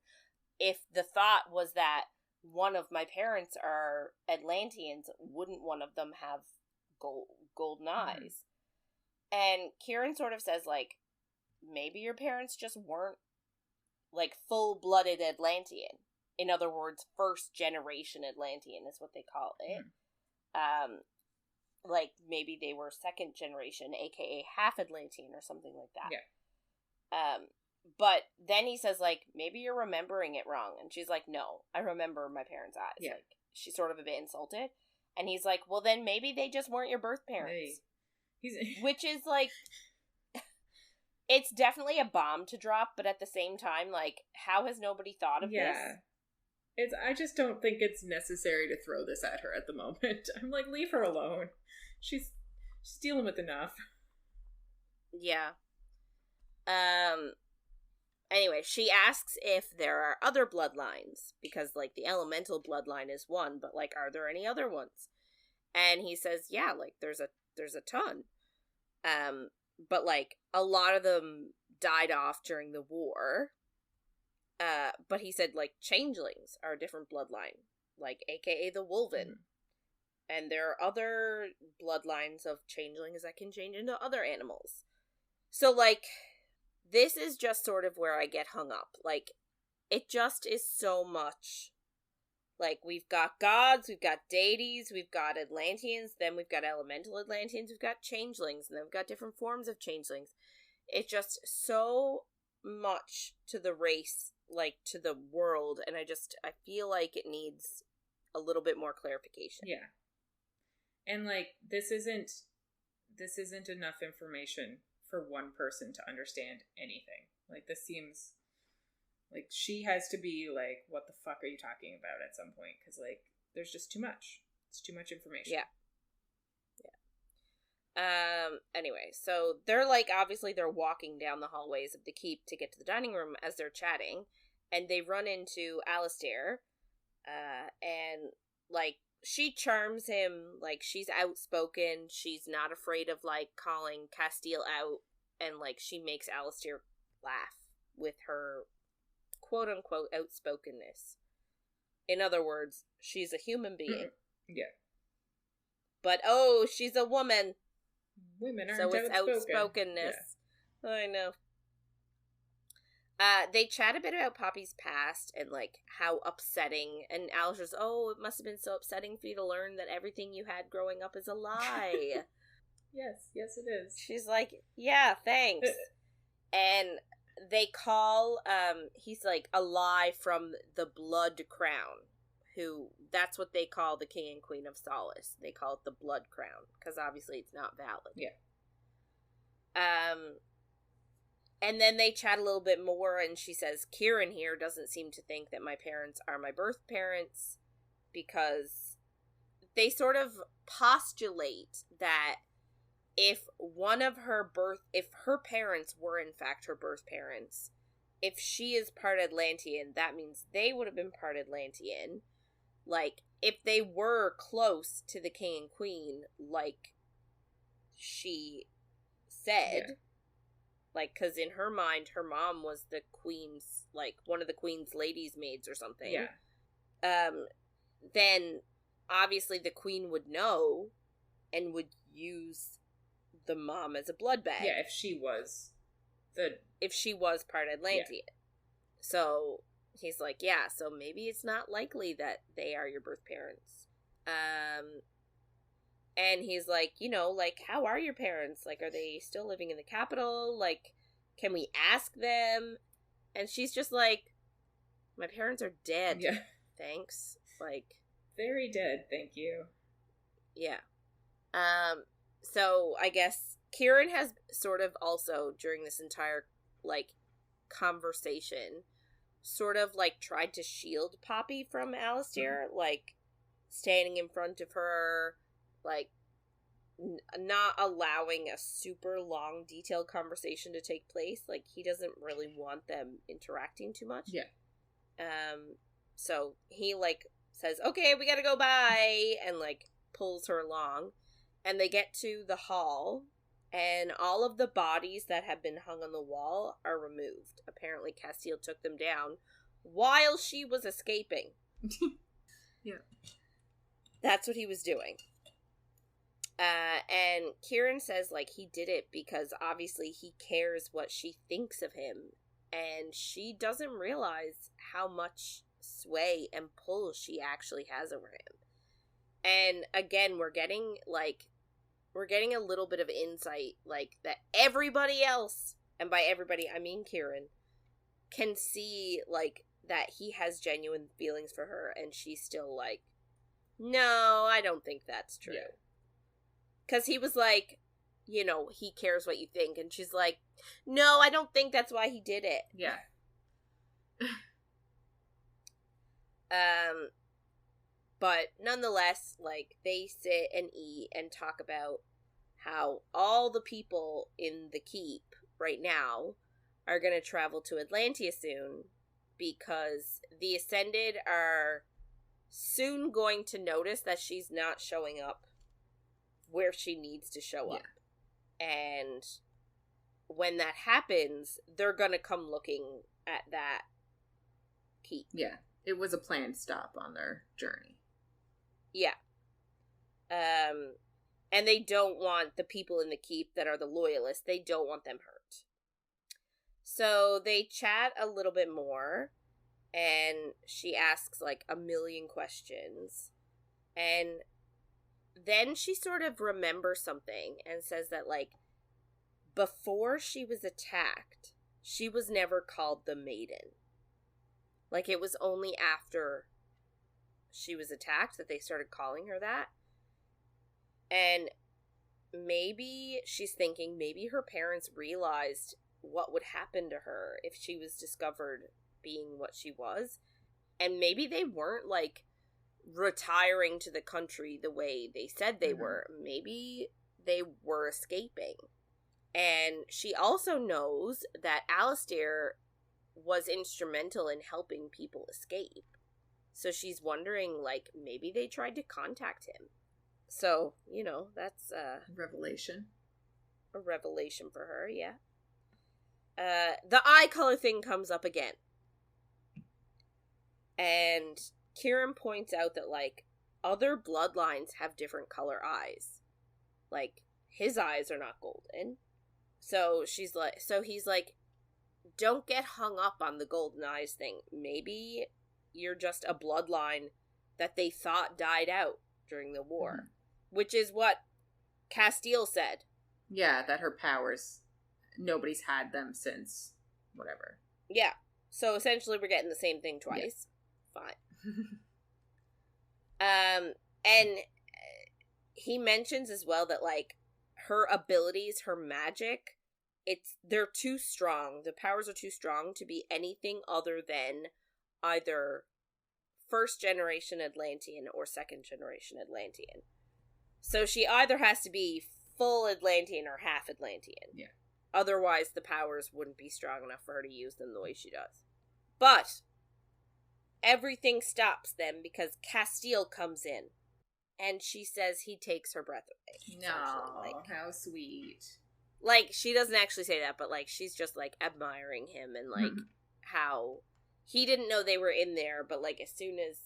If the thought was that one of my parents are Atlanteans, wouldn't one of them have golden eyes? And Kieran sort of says, like, maybe your parents just weren't, like, full-blooded Atlantean. In other words, first-generation Atlantean is what they call it. Like, maybe they were second-generation, aka half-Atlantean or something like that. Yeah. But then he says, like, maybe you're remembering it wrong. And she's like, no, I remember my parents' eyes. Yeah. Like, she's sort of a bit insulted. And he's like, well, then maybe they just weren't your birth parents. Hey. Which is, like, it's definitely a bomb to drop, but at the same time, like, how has nobody thought of this? I just don't think it's necessary to throw this at her at the moment. I'm like, leave her alone. She's dealing with enough. Yeah. Anyway, she asks if there are other bloodlines, because, like, the elemental bloodline is one, but, like, are there any other ones? And he says, yeah, like, there's a ton. But, like, a lot of them died off during the war. But he said, like, changelings are a different bloodline, like, aka the wolven. Mm-hmm. And there are other bloodlines of changelings that can change into other animals. So, like, this is just sort of where I get hung up. Like, it just is so much. Like, we've got gods, we've got deities, we've got Atlanteans, then we've got elemental Atlanteans, we've got changelings, and then we've got different forms of changelings. It's just so much to the race, like, to the world, and I feel like it needs a little bit more clarification. Yeah. And, like, this isn't enough information for one person to understand anything. Like, this seems like she has to be like, what the fuck are you talking about at some point? Because, like, there's just too much. It's too much information. Yeah. Anyway, so they're, like, obviously they're walking down the hallways of the keep to get to the dining room as they're chatting, and they run into Alistair, and, like, she charms him, like, she's outspoken, she's not afraid of, like, calling Casteel out, and, like, she makes Alistair laugh with her quote-unquote outspokenness. In other words, she's a human being. Yeah. But, oh, she's a woman. Women aren't so it's outspokenness. Yeah. I know. They chat a bit about Poppy's past and, like, how upsetting. And Alistair's, oh, it must have been so upsetting for you to learn that everything you had growing up is a lie. Yes, it is. She's like, yeah, thanks. And they call, he's like, a lie from the Blood Crown. That's what they call the King and Queen of Solace. They call it the Blood Crown, because obviously it's not valid. Yeah. And then they chat a little bit more, and she says, Kieran here doesn't seem to think that my parents are my birth parents, because they sort of postulate that if her parents were in fact her birth parents, if she is part Atlantean, that means they would have been part Atlantean. Like, if they were close to the king and queen, like she said, like, because in her mind, her mom was the queen's, like, one of the queen's ladies' maids or something. Yeah. Then, obviously, the queen would know and would use the mom as a blood bag. Yeah, if she was part Atlantean. Yeah. So he's like, yeah, so maybe it's not likely that they are your birth parents. And he's like, you know, like, how are your parents? Like, are they still living in the capital? Like, can we ask them? And she's just like, my parents are dead. Yeah. Thanks. Like, very dead, thank you. Yeah. So I guess Kieran has sort of also, during this entire, like, conversation, sort of, like, tried to shield Poppy from Alistair, like, standing in front of her, like, not allowing a super long, detailed conversation to take place. Like, he doesn't really want them interacting too much. Yeah. So he, like, says, okay, we gotta go, bye, and, like, pulls her along. And they get to the hall, and all of the bodies that have been hung on the wall are removed. Apparently Casteel took them down while she was escaping. Yeah. That's what he was doing. And Kieran says, like, he did it because obviously he cares what she thinks of him, and she doesn't realize how much sway and pull she actually has over him. And again, we're getting a little bit of insight, like, that everybody else, and by everybody I mean Kieran, can see, like, that he has genuine feelings for her, and she's still like, no, I don't think that's true. Because he was like, you know, he cares what you think, and she's like, no, I don't think that's why he did it. Yeah. But nonetheless, like, they sit and eat and talk about how all the people in the keep right now are going to travel to Atlantia soon, because the Ascended are soon going to notice that she's not showing up where she needs to show up. And when that happens, they're going to come looking at that keep. Yeah. It was a planned stop on their journey. Yeah. And they don't want the people in the keep that are the loyalists, they don't want them hurt. So they chat a little bit more, and she asks, like, a million questions. And then she sort of remembers something and says that, like, before she was attacked, she was never called the Maiden. Like, it was only after she was attacked that they started calling her that. And maybe she's thinking, maybe her parents realized what would happen to her if she was discovered being what she was. And maybe they weren't, like, retiring to the country the way they said they were. Maybe they were escaping. And she also knows that Alistair was instrumental in helping people escape. So she's wondering, like, maybe they tried to contact him. So, you know, that's revelation. A revelation for her, yeah. The eye color thing comes up again. And Kieran points out that, like, other bloodlines have different color eyes. Like, his eyes are not golden. So he's like, don't get hung up on the golden eyes thing. Maybe you're just a bloodline that they thought died out during the war. Which is what Casteel said. Yeah, that her powers, nobody's had them since whatever. Yeah. So essentially we're getting the same thing twice. Yeah. Fine. And he mentions as well that, like, her abilities, her magic, they're too strong. The powers are too strong to be anything other than either first generation Atlantean or second generation Atlantean. So she either has to be full Atlantean or half Atlantean. Yeah. Otherwise, the powers wouldn't be strong enough for her to use them the way she does. But everything stops them because Casteel comes in. And she says he takes her breath away. No, like, how sweet. Like, she doesn't actually say that, but, like, she's just, like, admiring him and, like, how he didn't know they were in there, but, like, as soon as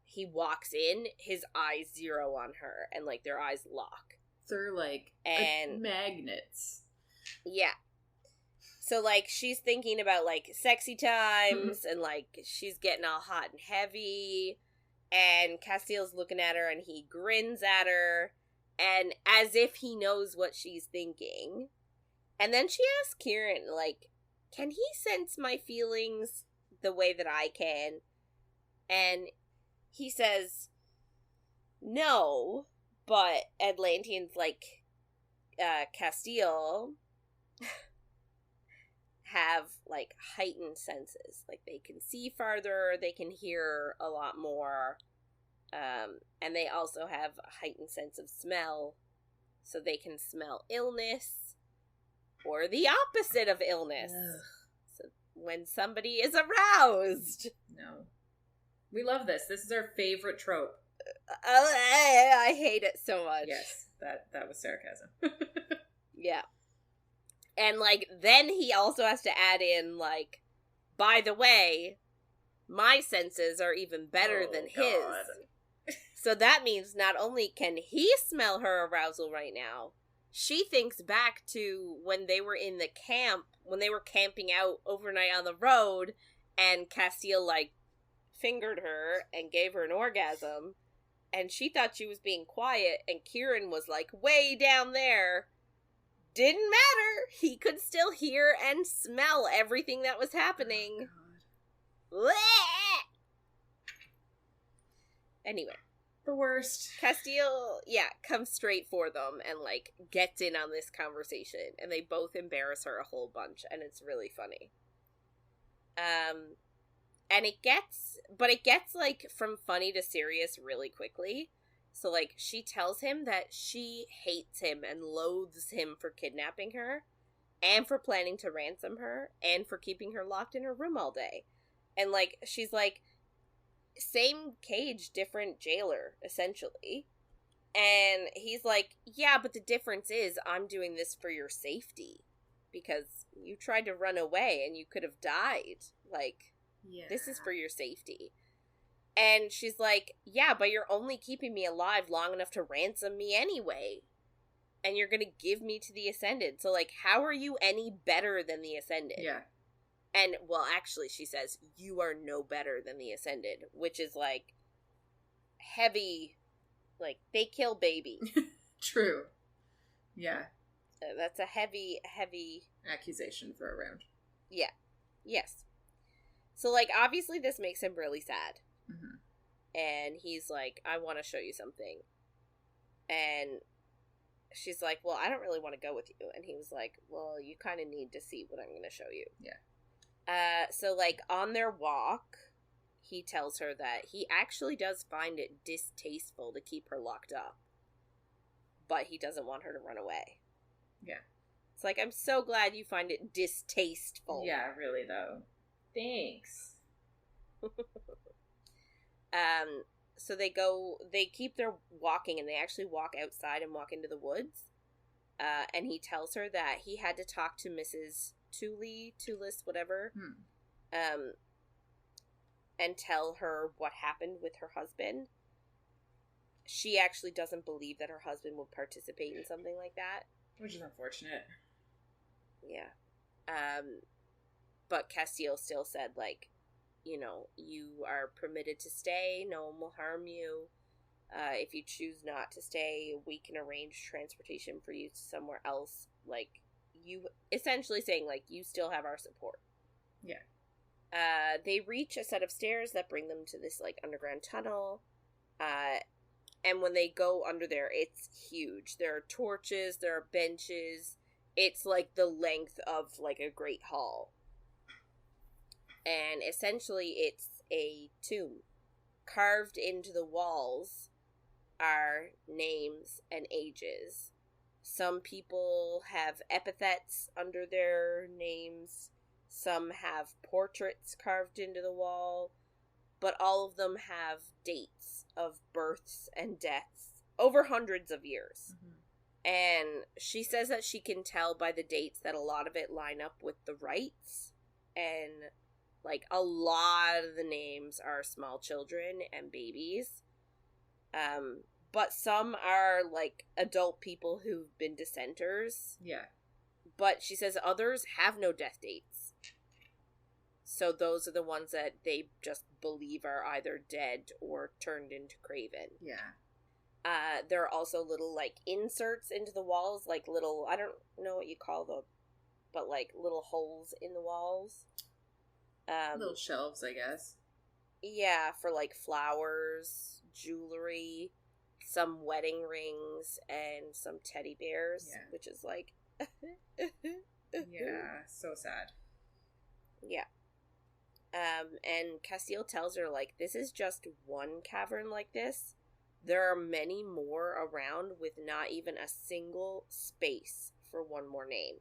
he walks in, his eyes zero on her, and, like, their eyes lock. They're, like, magnets. Yeah. So, like, she's thinking about, like, sexy times, and, like, she's getting all hot and heavy, and Casteel's looking at her, and he grins at her, and as if he knows what she's thinking. And then she asks Kieran, like, can he sense my feelings the way that I can? And he says, no, but Atlanteans like Casteel have, like, heightened senses. Like, they can see farther, they can hear a lot more, and they also have a heightened sense of smell, so they can smell illness, or the opposite of illness. Ugh. So when somebody is aroused. No. We love this. This is our favorite trope. I hate it so much. Yes, that was sarcasm. Yeah. And, like, then he also has to add in, like, by the way, my senses are even better than his. So that means not only can he smell her arousal right now, she thinks back to when they were in the camp, when they were camping out overnight on the road, and Casteel, like, fingered her and gave her an orgasm, and she thought she was being quiet, and Kieran was, like, way down there didn't matter. He could still hear and smell everything that was happening. Oh, anyway. The worst. Casteel, comes straight for them and, like, gets in on this conversation. And they both embarrass her a whole bunch. And it's really funny. And it gets, like, from funny to serious really quickly. So, like, she tells him that she hates him and loathes him for kidnapping her. And for planning to ransom her. And for keeping her locked in her room all day. And, like, she's like, same cage, different jailer, essentially. And he's like, yeah, but the difference is I'm doing this for your safety. Because you tried to run away and you could have died. Like, this is for your safety. And she's like, yeah, but you're only keeping me alive long enough to ransom me anyway. And you're gonna give me to the Ascended. So, like, how are you any better than the Ascended? Yeah. And, well, actually, she says, you are no better than the Ascended, which is, like, heavy, like, they kill baby. True. Yeah. That's a heavy accusation throw around. Yeah. Yes. So, like, obviously this makes him really sad. Mm-hmm. And he's like, I want to show you something. And she's like, well, I don't really want to go with you. And he was like, well, you kind of need to see what I'm going to show you. Yeah. So, like, on their walk, he tells her that he actually does find it distasteful to keep her locked up. But he doesn't want her to run away. Yeah. It's like, I'm so glad you find it distasteful. Yeah, really, though. Thanks. So they keep their walking, and they actually walk outside and walk into the woods. And he tells her that he had to talk to Mrs. Tulis, whatever, and tell her what happened with her husband. She actually doesn't believe that her husband would participate in something like that. Which is unfortunate. Yeah. But Casteel still said, like, you know, you are permitted to stay, no one will harm you. If you choose not to stay, we can arrange transportation for you to somewhere else. Like, you essentially saying, like, you still have our support. Yeah. They reach a set of stairs that bring them to this, like, underground tunnel. And when they go under there, it's huge. There are torches, there are benches. It's, like, the length of, like, a great hall. And essentially, it's a tomb. Carved into the walls are names and ages. Some people have epithets under their names. Some have portraits carved into the wall. But all of them have dates of births and deaths over hundreds of years. Mm-hmm. And she says that she can tell by the dates that a lot of it line up with the rites. And, like, a lot of the names are small children and babies. But some are, like, adult people who've been dissenters. Yeah. But she says others have no death dates. So those are the ones that they just believe are either dead or turned into Craven. Yeah. There are also little, like, inserts into the walls, like little, I don't know what you call them, but, like, little holes in the walls. Little shelves, I guess. Yeah, for, like, flowers, jewelry, some wedding rings, and some teddy bears, which is, like... yeah, so sad. Yeah. And Casteel tells her, like, this is just one cavern like this. There are many more around with not even a single space for one more name.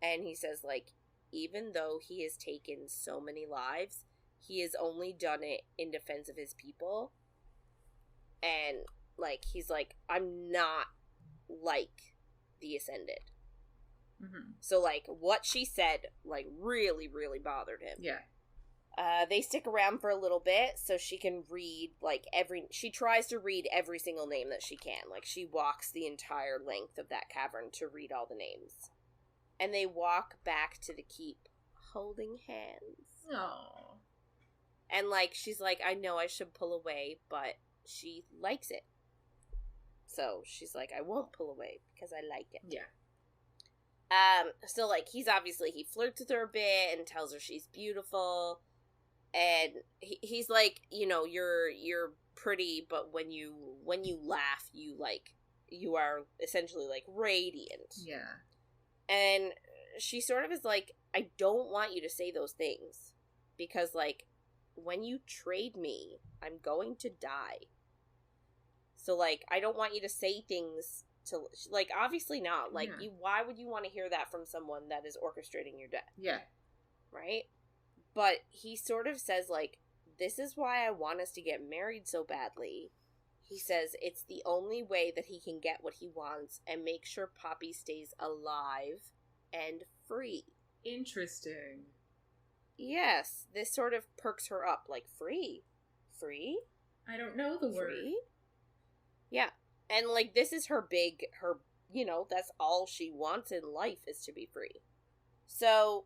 And he says, like, even though he has taken so many lives, he has only done it in defense of his people. And, like, he's like, I'm not like the Ascended. Mm-hmm. So, like, what she said, like, really, really bothered him. Yeah. They stick around for a little bit so she can read, like, she tries to read every single name that she can. Like, she walks the entire length of that cavern to read all the names. And they walk back to the keep, holding hands. Aww. And, like, she's like, I know I should pull away, but she likes it. So, she's like, I won't pull away because I like it. Yeah. So, like, he flirts with her a bit and tells her she's beautiful. And he's like, you know, you're pretty, but when you laugh, you are essentially, like, radiant. Yeah. And she sort of is like, I don't want you to say those things. Because, like, when you trade me, I'm going to die. So, like, I don't want you to say things to, like, obviously not. Like, why would you want to hear that from someone that is orchestrating your death? Yeah. Right? But he sort of says, like, this is why I want us to get married so badly. He says it's the only way that he can get what he wants and make sure Poppy stays alive and free. Interesting. Yes, this sort of perks her up. Like, free? Free? I don't know the word. Free? Yeah. And, like, this is her, you know, that's all she wants in life is to be free. So,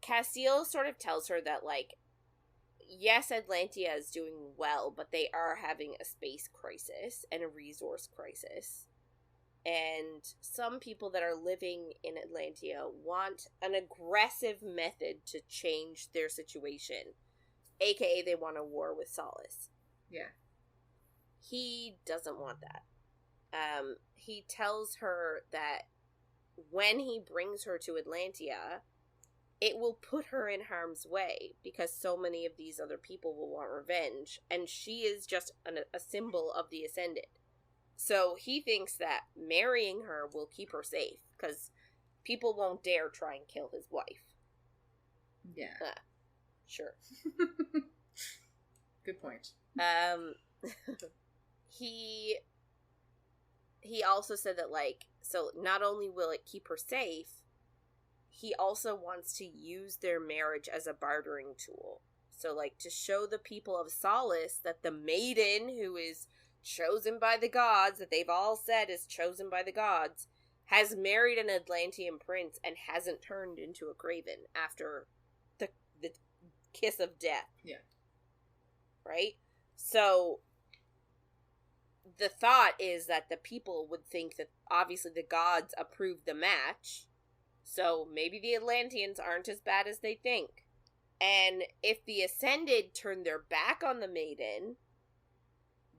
Casteel sort of tells her that, like, yes, Atlantia is doing well, but they are having a space crisis and a resource crisis. And some people that are living in Atlantia want an aggressive method to change their situation. AKA they want a war with Solace. Yeah. He doesn't want that. He tells her that when he brings her to Atlantia, it will put her in harm's way because so many of these other people will want revenge, and she is just a symbol of the Ascended. So he thinks that marrying her will keep her safe because people won't dare try and kill his wife. Yeah. Sure. Good point. He also said that, like, so not only will it keep her safe, he also wants to use their marriage as a bartering tool. So, like, to show the people of Solace that the maiden who is chosen by the gods, that they've all said is chosen by the gods, has married an Atlantean prince and hasn't turned into a craven after the kiss of death. Yeah. Right? So the thought is that the people would think that obviously the gods approved the match, so maybe the Atlanteans aren't as bad as they think. And if the Ascended turn their back on the maiden,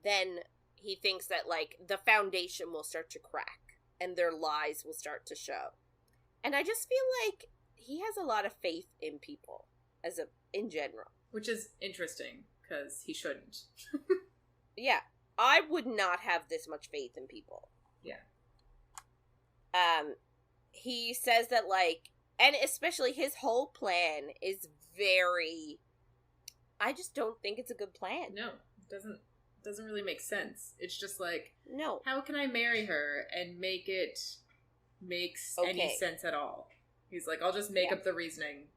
then he thinks that, like, the foundation will start to crack and their lies will start to show. And I just feel like he has a lot of faith in people in general. Which is interesting, because he shouldn't. Yeah. I would not have this much faith in people. Yeah. He says that, like, and especially his whole plan is very, I just don't think it's a good plan. No, it doesn't really make sense. It's just like, no. How can I marry her and make it makes any sense at all? He's like, I'll just make up the reasoning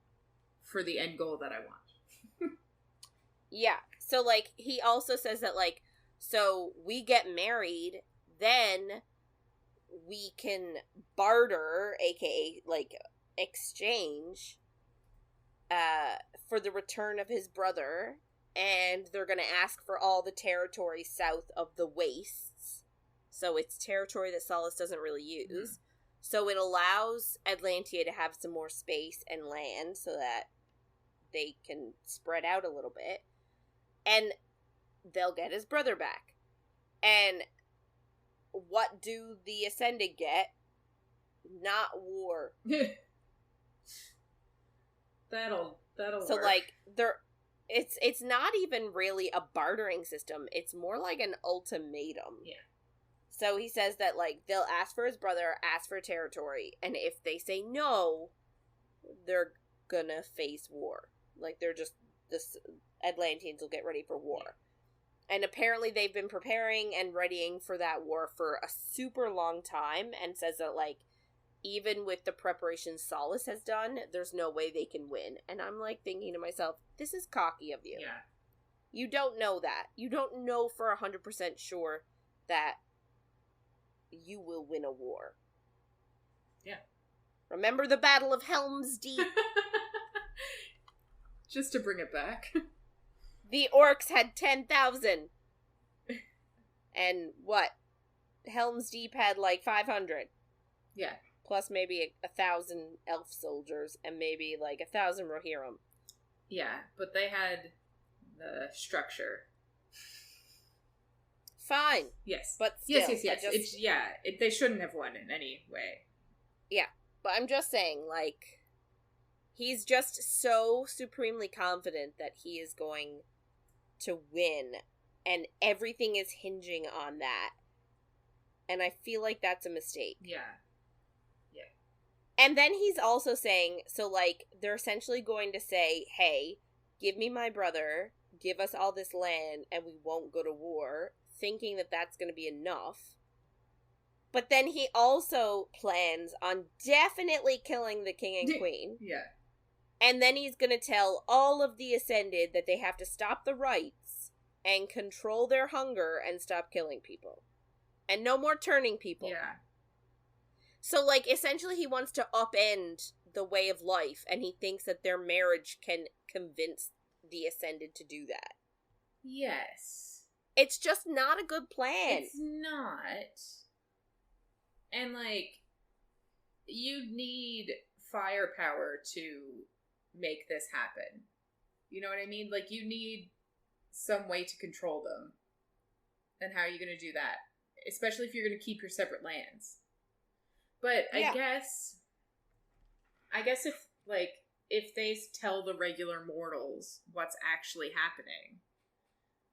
for the end goal that I want. Yeah. So, like, he also says that, like, so we get married, then we can barter, aka, like, exchange, for the return of his brother, and they're gonna ask for all the territory south of the Wastes. So it's territory that Solace doesn't really use. Mm-hmm. So it allows Atlantia to have some more space and land so that they can spread out a little bit. And they'll get his brother back. And what do the Ascended get? Not war. That'll so work. Like, it's not even really a bartering system. It's more like an ultimatum. Yeah. So he says that, like, they'll ask for his brother, ask for territory, and if they say no, they're gonna face war. Like, they're just, this Atlanteans will get ready for war. Yeah. And apparently they've been preparing and readying for that war for a super long time, and says that, like, even with the preparations Solace has done, there's no way they can win. And I'm, like, thinking to myself, this is cocky of you. Yeah. You don't know that. You don't know for 100% sure that you will win a war. Yeah. Remember the Battle of Helm's Deep? Just to bring it back. The orcs had 10,000. And what? Helm's Deep had like 500. Yeah. plus maybe 1,000 elf soldiers, and maybe like 1,000 Rohirrim. Yeah, but they had the structure. Fine. Yes. But still. Yes. They shouldn't have won in any way. Yeah, but I'm just saying, like, he's just so supremely confident that he is going to win, and everything is hinging on that. And I feel like that's a mistake. Yeah. And then he's also saying, so, like, they're essentially going to say, hey, give me my brother, give us all this land, and we won't go to war, thinking that that's going to be enough. But then he also plans on definitely killing the king and queen. Yeah. And then he's going to tell all of the Ascended that they have to stop the rites and control their hunger and stop killing people. And no more turning people. Yeah. So, like, essentially he wants to upend the way of life, and he thinks that their marriage can convince the Ascended to do that. Yes. It's just not a good plan. It's not. And, like, you need firepower to make this happen. You know what I mean? Like, you need some way to control them. And how are you going to do that? Especially if you're going to keep your separate lands. But yeah. I guess if they tell the regular mortals what's actually happening,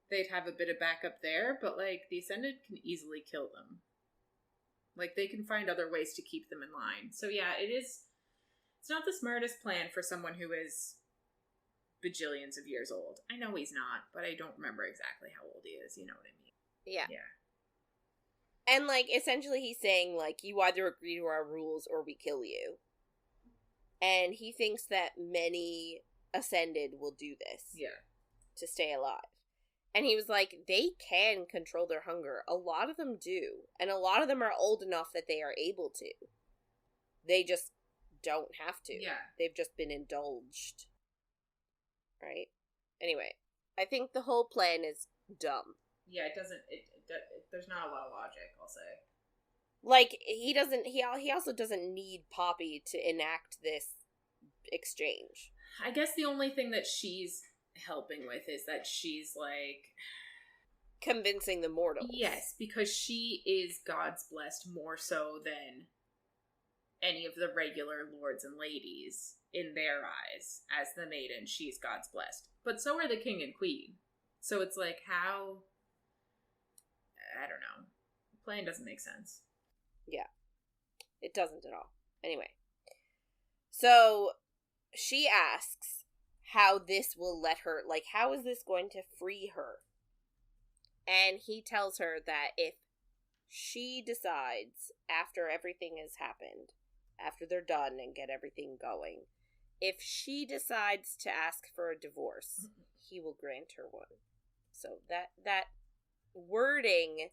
they'd have a bit of backup there, but, like, the Ascended can easily kill them. Like, they can find other ways to keep them in line. So, yeah, it's not the smartest plan for someone who is bajillions of years old. I know he's not, but I don't remember exactly how old he is, you know what I mean? Yeah. Yeah. And, like, essentially he's saying, like, you either agree to our rules or we kill you. And he thinks that many Ascended will do this. Yeah. To stay alive. And he was like, they can control their hunger. A lot of them do. And a lot of them are old enough that they are able to. They just don't have to. Yeah. They've just been indulged. Right? Anyway, I think the whole plan is dumb. Yeah, there's not a lot of logic, I'll say. Like, he also doesn't need Poppy to enact this exchange. I guess the only thing that she's helping with is that she's, like, convincing the mortals. Yes, because she is God's blessed more so than any of the regular lords and ladies in their eyes. As the maiden, she's God's blessed. But so are the king and queen. So it's like, how... I don't know. The plan doesn't make sense. Yeah. It doesn't at all. Anyway. So, she asks how this will let her, like, how is this going to free her? And he tells her that if she decides, after everything has happened, after they're done and get everything going, if she decides to ask for a divorce, he will grant her one. So that wording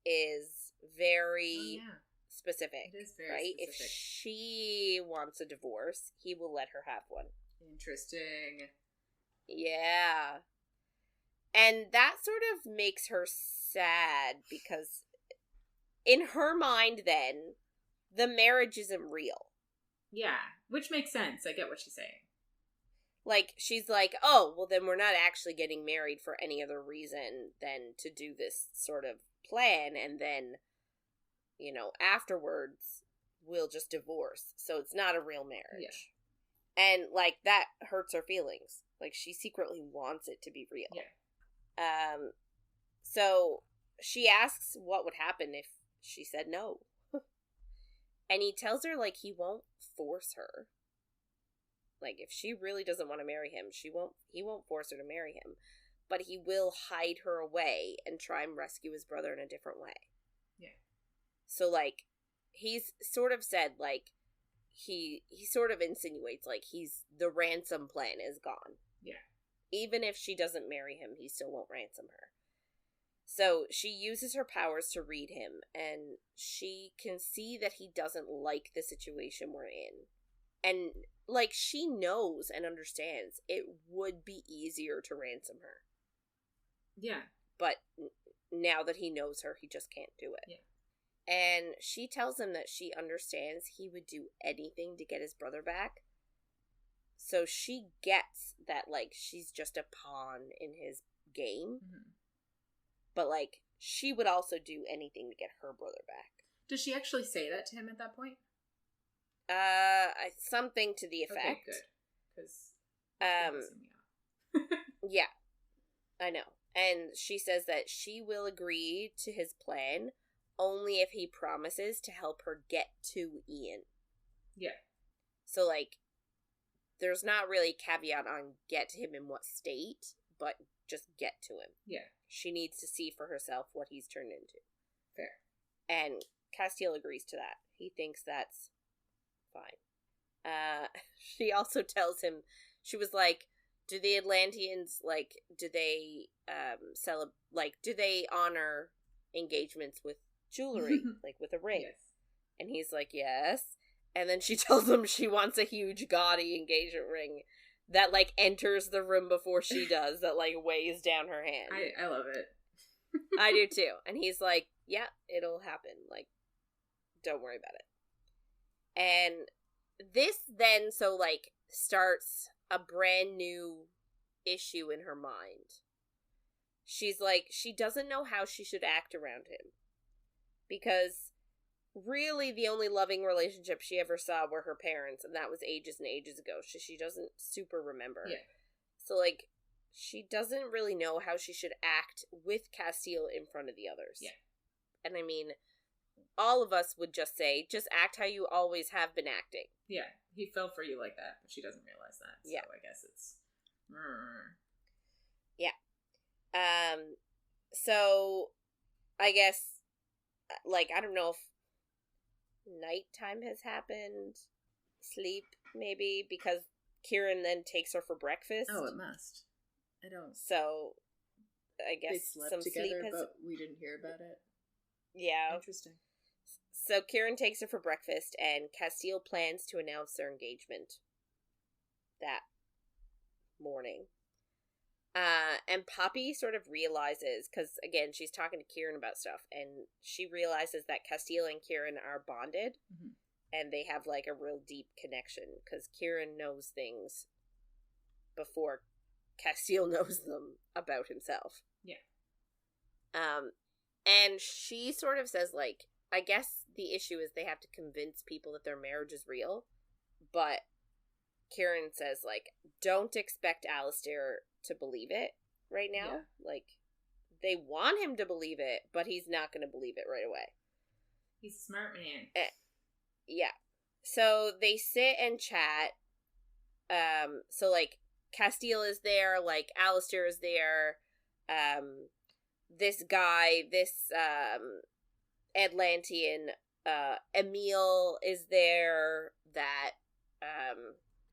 is very specific. It is very right? specific. If she wants a divorce, he will let her have one. Interesting. Yeah. And that sort of makes her sad because in her mind then, the marriage isn't real. Yeah, which makes sense. I get what she's saying. Like, she's like, oh, well then we're not actually getting married for any other reason than to do this sort of plan, and then, you know, afterwards, we'll just divorce. So it's not a real marriage. Yeah. And, like, that hurts her feelings. Like, she secretly wants it to be real. Yeah. So she asks what would happen if she said no. And he tells her, like, he won't force her. Like, if she really doesn't want to marry him, he won't force her to marry him. But he will hide her away and try and rescue his brother in a different way. Yeah. So, like, he's sort of said, like, he sort of insinuates, like, the ransom plan is gone. Yeah. Even if she doesn't marry him, he still won't ransom her. So she uses her powers to read him, and she can see that he doesn't like the situation we're in. And, like, she knows and understands it would be easier to ransom her. Yeah. But now that he knows her, he just can't do it. Yeah. And she tells him that she understands he would do anything to get his brother back. So she gets that, like, she's just a pawn in his game. Mm-hmm. But, like, she would also do anything to get her brother back. Does she actually say that to him at that point? Something to the effect. Okay, good. Because, yeah, I know. And she says that she will agree to his plan only if he promises to help her get to Ian. Yeah. So, like, there's not really caveat on get to him in what state, but just get to him. Yeah. She needs to see for herself what he's turned into. Fair. And Casteel agrees to that. He thinks that's fine. She also tells him, she was like, do the Atlanteans, like, do they, do they honor engagements with jewelry, like with a ring? Yes. And he's like, yes. And then she tells him she wants a huge gaudy engagement ring that, like, enters the room before she does, that, like, weighs down her hand. I love it. I do too. And he's like, yeah, it'll happen. Like, don't worry about it. And this then, so, like, starts a brand new issue in her mind. She's like, she doesn't know how she should act around him. Because really the only loving relationship she ever saw were her parents, and that was ages and ages ago. She doesn't super remember. Yeah. So, like, she doesn't really know how she should act with Casteel in front of the others. Yeah. And I mean, all of us would just say, just act how you always have been acting. Yeah. He fell for you like that, but she doesn't realize that. So yeah. I guess it's... Yeah. So, I guess, like, I don't know if nighttime has happened, sleep, maybe, because Kieran then takes her for breakfast. Oh, it must. I don't... So, I guess they slept some together, sleep has... but we didn't hear about it. Yeah. Interesting. So Kieran takes her for breakfast, and Casteel plans to announce their engagement that morning. And Poppy sort of realizes, because, again, she's talking to Kieran about stuff, and she realizes that Casteel and Kieran are bonded, mm-hmm. and they have, like, a real deep connection, because Kieran knows things before Casteel knows them about himself. Yeah. And she sort of says, like, I guess the issue is they have to convince people that their marriage is real, but Kieran says, like, don't expect Alistair to believe it right now. Yeah. Like, they want him to believe it, but he's not going to believe it right away. He's a smart man. Yeah. So they sit and chat. So, like, Casteel is there, like, Alistair is there, this guy, this, Atlantean, Emil is there, that,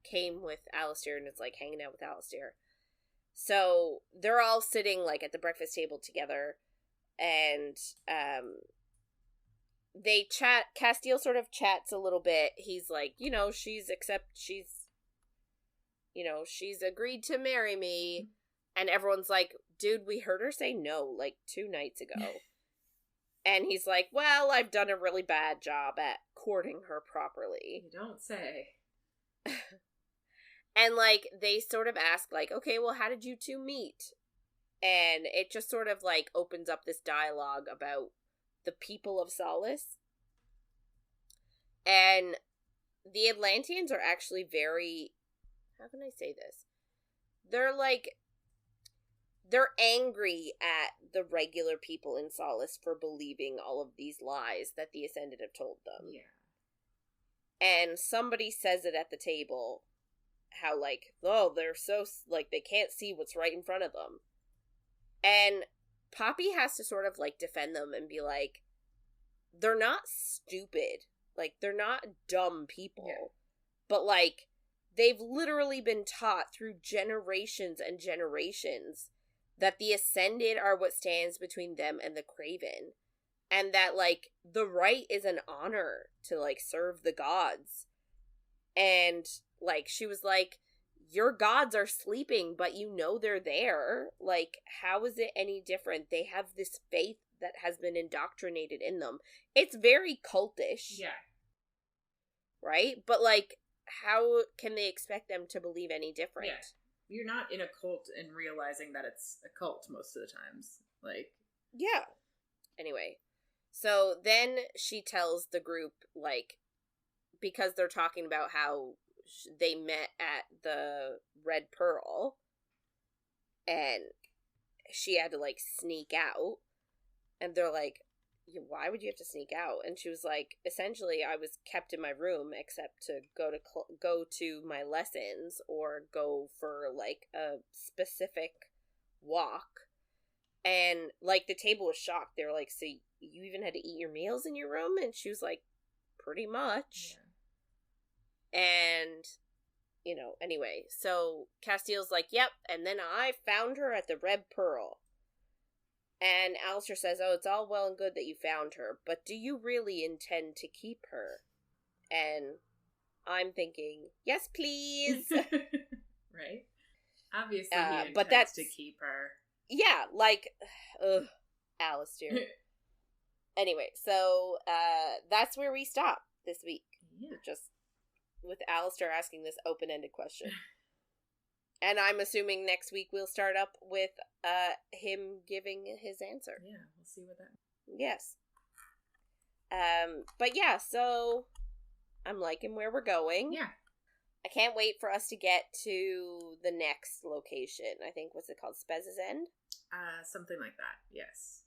came with Alistair and is, like, hanging out with Alistair. So they're all sitting, like, at the breakfast table together, and, they chat. Casteel sort of chats a little bit. He's like, you know, she's agreed to marry me. And everyone's like, dude, we heard her say no, like, 2 nights ago. And he's like, well, I've done a really bad job at courting her properly. You don't say. And, like, they sort of ask, like, okay, well, how did you two meet? And it just sort of, like, opens up this dialogue about the people of Solace. And the Atlanteans are actually very... How can I say this? They're, like... They're angry at the regular people in Solace for believing all of these lies that the Ascended have told them. Yeah. And somebody says it at the table, how, like, oh, they're so, like, they can't see what's right in front of them. And Poppy has to sort of, like, defend them and be like, they're not stupid. Like, they're not dumb people. Yeah. But, like, they've literally been taught through generations and generations that the Ascended are what stands between them and the Craven. And that, like, the right is an honor to, like, serve the gods. And, like, she was like, your gods are sleeping, but you know they're there. Like, how is it any different? They have this faith that has been indoctrinated in them. It's very cultish. Yeah. Right? But, like, how can they expect them to believe any different? Yeah. You're not in a cult and realizing that it's a cult most of the times. Like... Yeah. Anyway. So then she tells the group, like, because they're talking about how they met at the Red Pearl, and she had to, like, sneak out, and they're like, why would you have to sneak out? And she was like, essentially, I was kept in my room except to go to my lessons or go for, like, a specific walk. And, like, the table was shocked. They were like, so you even had to eat your meals in your room? And she was like, pretty much. Yeah. And, you know, anyway. So Casteel's like, yep. And then I found her at the Red Pearl. And Alistair says, oh, it's all well and good that you found her, but do you really intend to keep her? And I'm thinking, yes, please. Right? Obviously he intends to keep her. Yeah, like, Alistair. Anyway, so that's where we stop this week. Yeah. Just with Alistair asking this open-ended question. And I'm assuming next week we'll start up with him giving his answer. Yeah, we'll see what that... Yes. But yeah, so I'm liking where we're going. Yeah. I can't wait for us to get to the next location. I think, what's it called? Spez's End? Something like that, yes.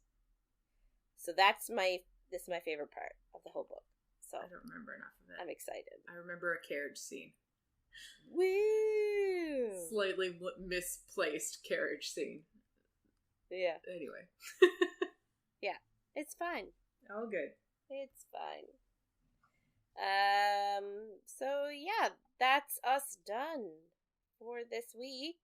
So this is my favorite part of the whole book. So I don't remember enough of it. I'm excited. I remember a carriage scene. Woo! Slightly misplaced carriage scene. Yeah. Anyway. Yeah, it's fine. All good. It's fine. So yeah, that's us done for this week.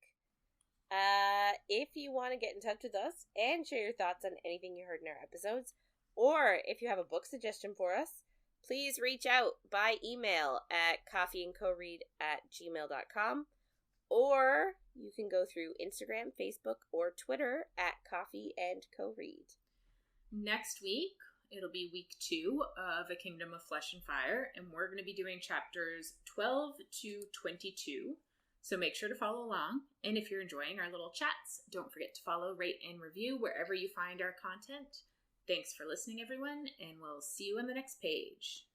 If you want to get in touch with us and share your thoughts on anything you heard in our episodes, or if you have a book suggestion for us, please reach out by email at coffeeandcoread@gmail.com, or you can go through Instagram, Facebook, or Twitter at coffeeandcoread. Next week, it'll be week 2 of A Kingdom of Flesh and Fire, and we're going to be doing chapters 12 to 22. So make sure to follow along. And if you're enjoying our little chats, don't forget to follow, rate, and review wherever you find our content. Thanks for listening, everyone, and we'll see you on the next page.